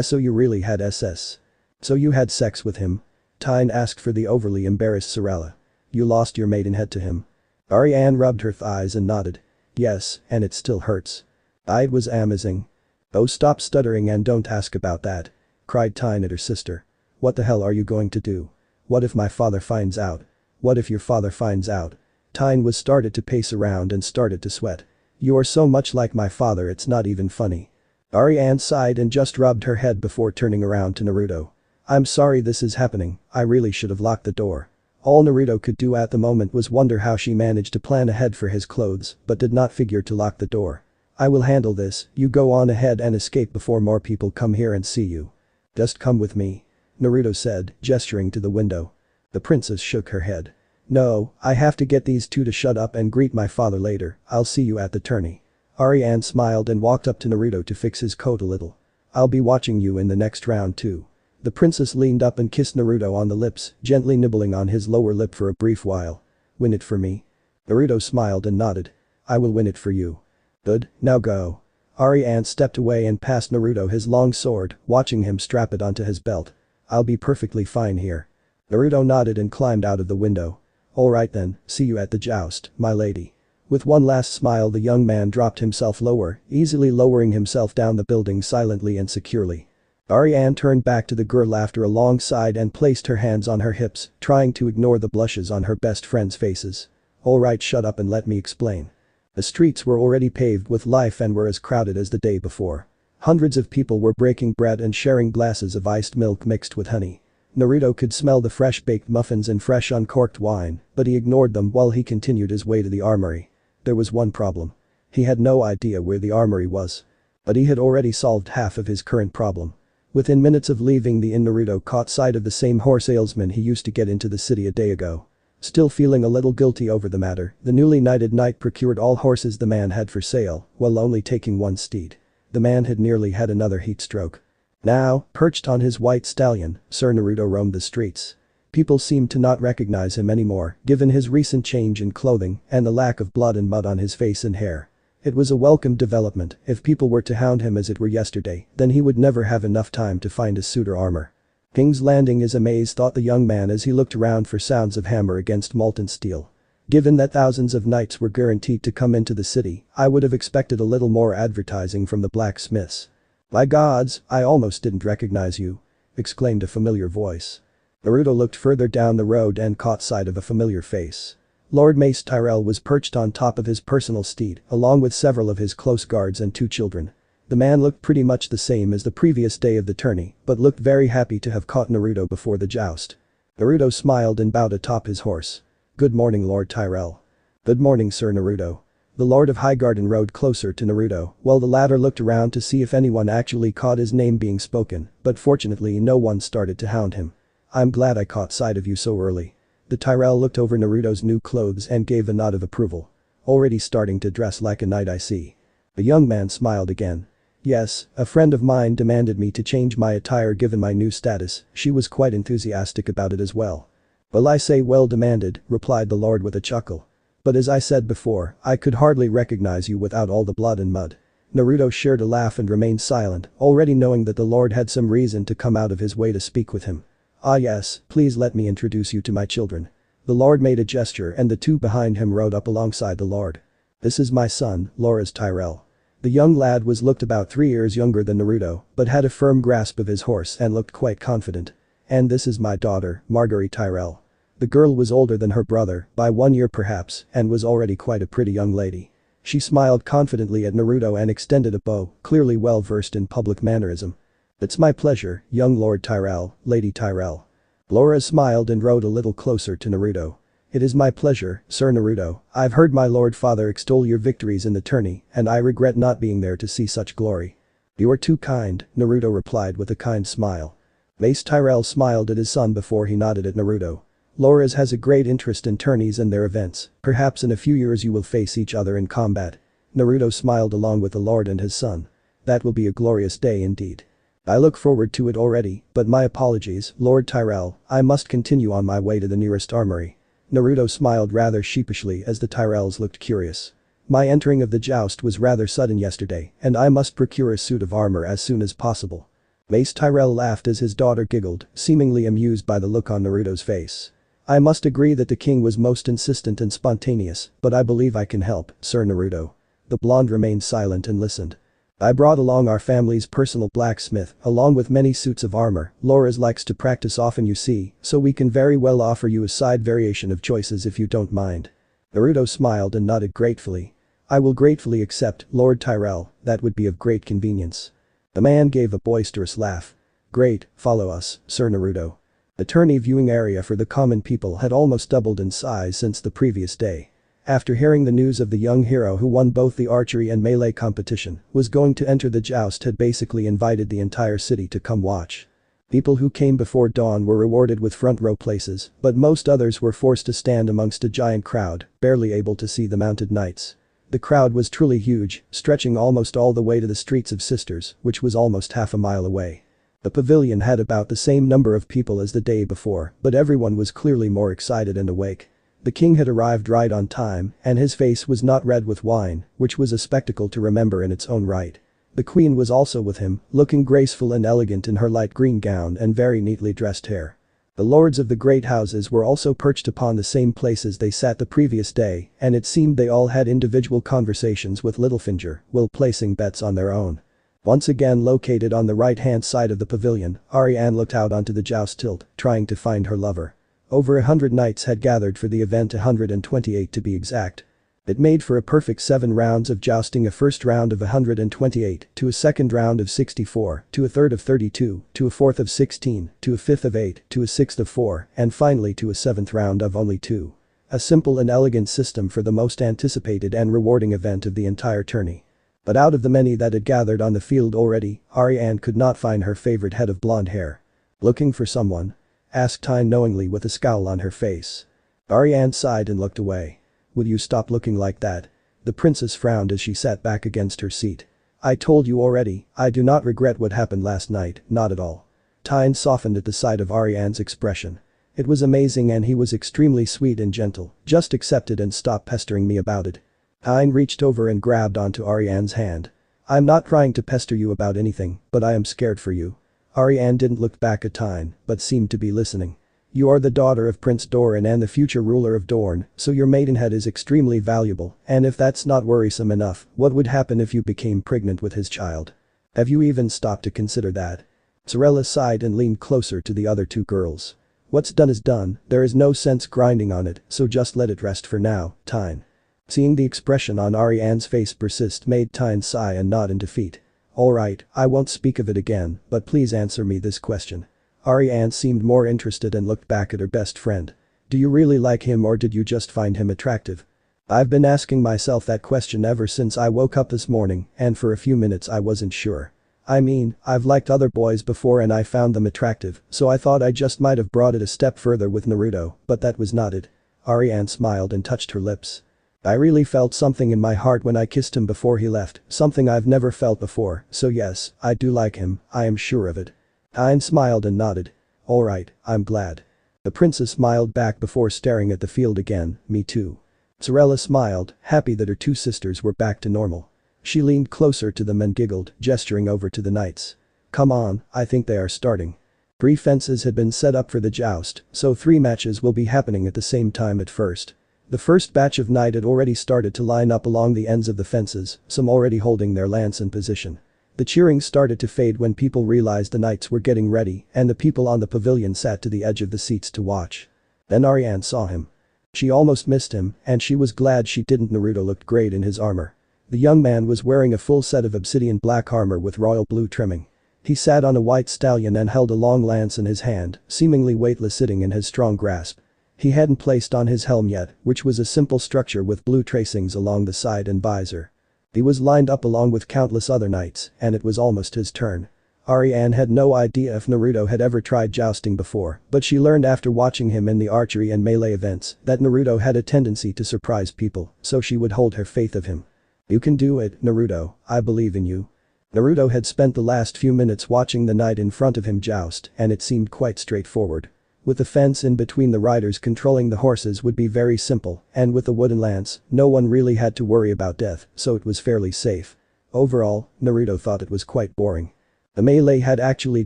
So you really had SS. So you had sex with him? Tyne asked for the overly embarrassed Sorella. You lost your maidenhead to him? Arianne rubbed her thighs and nodded. Yes, and it still hurts. It was amazing. Oh, stop stuttering and don't ask about that. Cried Tyne at her sister. What the hell are you going to do? What if my father finds out? What if your father finds out? Tyne was started to pace around and started to sweat. You are so much like my father, it's not even funny. Arianne sighed and just rubbed her head before turning around to Naruto. I'm sorry this is happening, I really should have locked the door. All Naruto could do at the moment was wonder how she managed to plan ahead for his clothes, but did not figure to lock the door. I will handle this, you go on ahead and escape before more people come here and see you. Just come with me. Naruto said, gesturing to the window. The princess shook her head. No, I have to get these two to shut up and greet my father later, I'll see you at the tourney. Arianne smiled and walked up to Naruto to fix his coat a little. I'll be watching you in the next round too. The princess leaned up and kissed Naruto on the lips, gently nibbling on his lower lip for a brief while. Win it for me? Naruto smiled and nodded. I will win it for you. Good, now go. Arianne stepped away and passed Naruto his long sword, watching him strap it onto his belt. I'll be perfectly fine here. Naruto nodded and climbed out of the window. Alright then, see you at the joust, my lady. With one last smile the young man dropped himself lower, easily lowering himself down the building silently and securely. Arianne turned back to the girl after a long sigh and placed her hands on her hips, trying to ignore the blushes on her best friends' faces. Alright, shut up and let me explain. The streets were already paved with life and were as crowded as the day before. Hundreds of people were breaking bread and sharing glasses of iced milk mixed with honey. Naruto could smell the fresh baked muffins and fresh uncorked wine, but he ignored them while he continued his way to the armory. There was one problem. He had no idea where the armory was. But he had already solved half of his current problem. Within minutes of leaving the inn, Naruto caught sight of the same horse salesman he used to get into the city a day ago. Still feeling a little guilty over the matter, the newly knighted knight procured all horses the man had for sale, while only taking one steed. The man had nearly had another heat stroke. Now, perched on his white stallion, Sir Naruto roamed the streets. People seemed to not recognize him anymore, given his recent change in clothing and the lack of blood and mud on his face and hair. It was a welcome development. If people were to hound him as it were yesterday, then he would never have enough time to find a suit or armor. King's Landing is a maze, thought the young man as he looked around for sounds of hammer against molten steel. Given that thousands of knights were guaranteed to come into the city, I would have expected a little more advertising from the blacksmiths. By gods, I almost didn't recognize you. Exclaimed a familiar voice. Naruto looked further down the road and caught sight of a familiar face. Lord Mace Tyrell was perched on top of his personal steed, along with several of his close guards and two children. The man looked pretty much the same as the previous day of the tourney, but looked very happy to have caught Naruto before the joust. Naruto smiled and bowed atop his horse. Good morning, Lord Tyrell. Good morning, Sir Naruto. The Lord of Highgarden rode closer to Naruto, while the latter looked around to see if anyone actually caught his name being spoken, but fortunately no one started to hound him. I'm glad I caught sight of you so early. The Tyrell looked over Naruto's new clothes and gave a nod of approval. Already starting to dress like a knight, I see. The young man smiled again. Yes, a friend of mine demanded me to change my attire given my new status. She was quite enthusiastic about it as well. Well, I say well demanded, replied the lord with a chuckle. But as I said before, I could hardly recognize you without all the blood and mud. Naruto shared a laugh and remained silent, already knowing that the Lord had some reason to come out of his way to speak with him. Ah yes, please let me introduce you to my children. The Lord made a gesture and the two behind him rode up alongside the Lord. This is my son, Loras Tyrell. The young lad was looked about 3 years younger than Naruto, but had a firm grasp of his horse and looked quite confident. And this is my daughter, Margaery Tyrell. The girl was older than her brother, by 1 year perhaps, and was already quite a pretty young lady. She smiled confidently at Naruto and extended a bow, clearly well versed in public mannerism. It's my pleasure, young Lord Tyrell, Lady Tyrell. Laura smiled and rode a little closer to Naruto. It is my pleasure, Sir Naruto. I've heard my lord father extol your victories in the tourney, and I regret not being there to see such glory. You are too kind, Naruto replied with a kind smile. Mace Tyrell smiled at his son before he nodded at Naruto. Loras has a great interest in tourneys and their events, perhaps in a few years you will face each other in combat. Naruto smiled along with the lord and his son. That will be a glorious day indeed. I look forward to it already, but my apologies, Lord Tyrell, I must continue on my way to the nearest armory. Naruto smiled rather sheepishly as the Tyrells looked curious. My entering of the joust was rather sudden yesterday, and I must procure a suit of armor as soon as possible. Mace Tyrell laughed as his daughter giggled, seemingly amused by the look on Naruto's face. I must agree that the king was most insistent and spontaneous, but I believe I can help, Sir Naruto. The blonde remained silent and listened. I brought along our family's personal blacksmith, along with many suits of armor. Loras likes to practice often you see, so we can very well offer you a side variation of choices if you don't mind. Naruto smiled and nodded gratefully. I will gratefully accept, Lord Tyrell, that would be of great convenience. The man gave a boisterous laugh. Great, follow us, Sir Naruto. The tourney viewing area for the common people had almost doubled in size since the previous day. After hearing the news of the young hero who won both the archery and melee competition, was going to enter the joust had basically invited the entire city to come watch. People who came before dawn were rewarded with front row places, but most others were forced to stand amongst a giant crowd, barely able to see the mounted knights. The crowd was truly huge, stretching almost all the way to the Streets of Sisters, which was almost half a mile away. The pavilion had about the same number of people as the day before, but everyone was clearly more excited and awake. The king had arrived right on time, and his face was not red with wine, which was a spectacle to remember in its own right. The queen was also with him, looking graceful and elegant in her light green gown and very neatly dressed hair. The lords of the great houses were also perched upon the same places they sat the previous day, and it seemed they all had individual conversations with Littlefinger, while placing bets on their own. Once again located on the right-hand side of the pavilion, Arianne looked out onto the joust tilt, trying to find her lover. Over 100 knights had gathered for the event, 128 to be exact. It made for a perfect 7 rounds of jousting, a first round of 128, to a second round of 64, to a third of 32, to a fourth of 16, to a fifth of 8, to a sixth of 4, and finally to a 7th round of only 2. A simple and elegant system for the most anticipated and rewarding event of the entire tourney. But out of the many that had gathered on the field already, Arianne could not find her favorite head of blonde hair. Looking for someone? Asked Tyne knowingly with a scowl on her face. Arianne sighed and looked away. Will you stop looking like that? The princess frowned as she sat back against her seat. I told you already, I do not regret what happened last night, not at all. Tyne softened at the sight of Arianne's expression. It was amazing and he was extremely sweet and gentle, just accept it and stop pestering me about it. Tyne reached over and grabbed onto Arianne's hand. I'm not trying to pester you about anything, but I am scared for you. Arianne didn't look back at Tyne, but seemed to be listening. You are the daughter of Prince Doran and the future ruler of Dorne, so your maidenhead is extremely valuable, and if that's not worrisome enough, what would happen if you became pregnant with his child? Have you even stopped to consider that? Sorella sighed and leaned closer to the other two girls. What's done is done, there is no sense grinding on it, so just let it rest for now, Tyne. Seeing the expression on Arianne's face persist made Tyne sigh and nod in defeat. Alright, I won't speak of it again, but please answer me this question. Arianne seemed more interested and looked back at her best friend. Do you really like him or did you just find him attractive? I've been asking myself that question ever since I woke up this morning, and for a few minutes I wasn't sure. I mean, I've liked other boys before and I found them attractive, so I thought I just might have brought it a step further with Naruto, but that was not it. Arianne smiled and touched her lips. I really felt something in my heart when I kissed him before he left, something I've never felt before, so yes, I do like him, I am sure of it. Tyne smiled and nodded. Alright, I'm glad. The princess smiled back before staring at the field again, me too. Sorella smiled, happy that her two sisters were back to normal. She leaned closer to them and giggled, gesturing over to the knights. Come on, I think they are starting. 3 fences had been set up for the joust, so 3 matches will be happening at the same time at first. The first batch of knight had already started to line up along the ends of the fences, some already holding their lance in position. The cheering started to fade when people realized the knights were getting ready and the people on the pavilion sat to the edge of the seats to watch. Then Arianne saw him. She almost missed him, and she was glad she didn't. Naruto looked great in his armor. The young man was wearing a full set of obsidian black armor with royal blue trimming. He sat on a white stallion and held a long lance in his hand, seemingly weightless sitting in his strong grasp. He hadn't placed on his helm yet, which was a simple structure with blue tracings along the side and visor. He was lined up along with countless other knights, and it was almost his turn. Arianne had no idea if Naruto had ever tried jousting before, but she learned after watching him in the archery and melee events that Naruto had a tendency to surprise people, so she would hold her faith of him. You can do it, Naruto, I believe in you. Naruto had spent the last few minutes watching the knight in front of him joust, and it seemed quite straightforward. With the fence in between, the riders controlling the horses would be very simple, and with the wooden lance, no one really had to worry about death, so it was fairly safe. Overall, Naruto thought it was quite boring. The melee had actually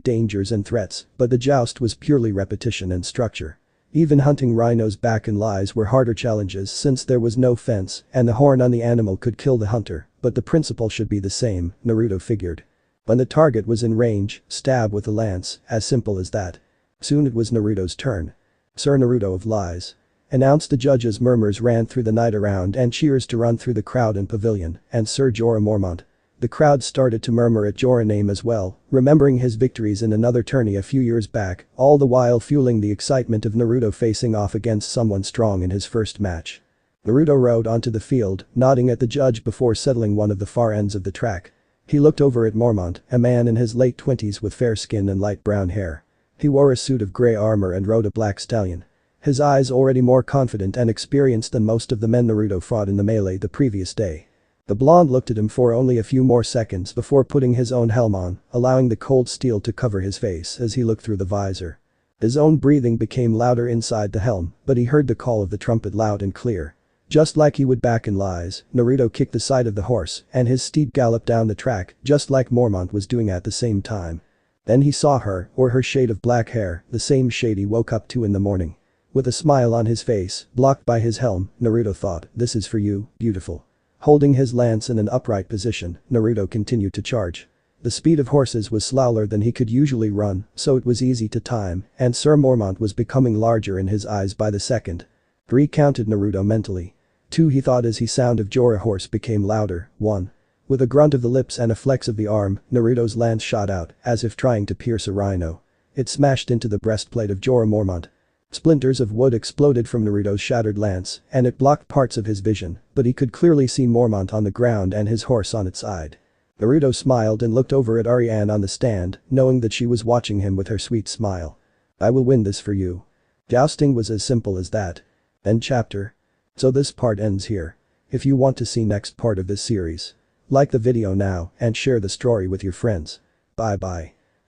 dangers and threats, but the joust was purely repetition and structure. Even hunting rhinos back in lies were harder challenges since there was no fence and the horn on the animal could kill the hunter, but the principle should be the same, Naruto figured. When the target was in range, stab with the lance, as simple as that. Soon it was Naruto's turn. Sir Naruto of Lies. Announced the judges. Murmurs ran through the night around and cheers to run through the crowd and pavilion, and Sir Jorah Mormont. The crowd started to murmur at Jorah's name as well, remembering his victories in another tourney a few years back, all the while fueling the excitement of Naruto facing off against someone strong in his first match. Naruto rode onto the field, nodding at the judge before settling one of the far ends of the track. He looked over at Mormont, a man in his late 20s with fair skin and light brown hair. He wore a suit of grey armor and rode a black stallion. His eyes already more confident and experienced than most of the men Naruto fought in the melee the previous day. The blonde looked at him for only a few more seconds before putting his own helm on, allowing the cold steel to cover his face as he looked through the visor. His own breathing became louder inside the helm, but he heard the call of the trumpet loud and clear. Just like he would back in Lies, Naruto kicked the side of the horse and his steed galloped down the track just like Mormont was doing at the same time. Then he saw her, or her shade of black hair, the same shade he woke up to in the morning. With a smile on his face, blocked by his helm, Naruto thought, this is for you, beautiful. Holding his lance in an upright position, Naruto continued to charge. The speed of horses was slower than he could usually run, so it was easy to time, and Sir Mormont was becoming larger in his eyes by the second. 3 counted Naruto mentally. 2 he thought as the sound of Jorah's horse became louder. 1. With a grunt of the lips and a flex of the arm, Naruto's lance shot out, as if trying to pierce a rhino. It smashed into the breastplate of Jorah Mormont. Splinters of wood exploded from Naruto's shattered lance, and it blocked parts of his vision, but he could clearly see Mormont on the ground and his horse on its side. Naruto smiled and looked over at Arianne on the stand, knowing that she was watching him with her sweet smile. I will win this for you. Jousting was as simple as that. End chapter. So this part ends here. If you want to see next part of this series, like the video now and share the story with your friends. Bye bye.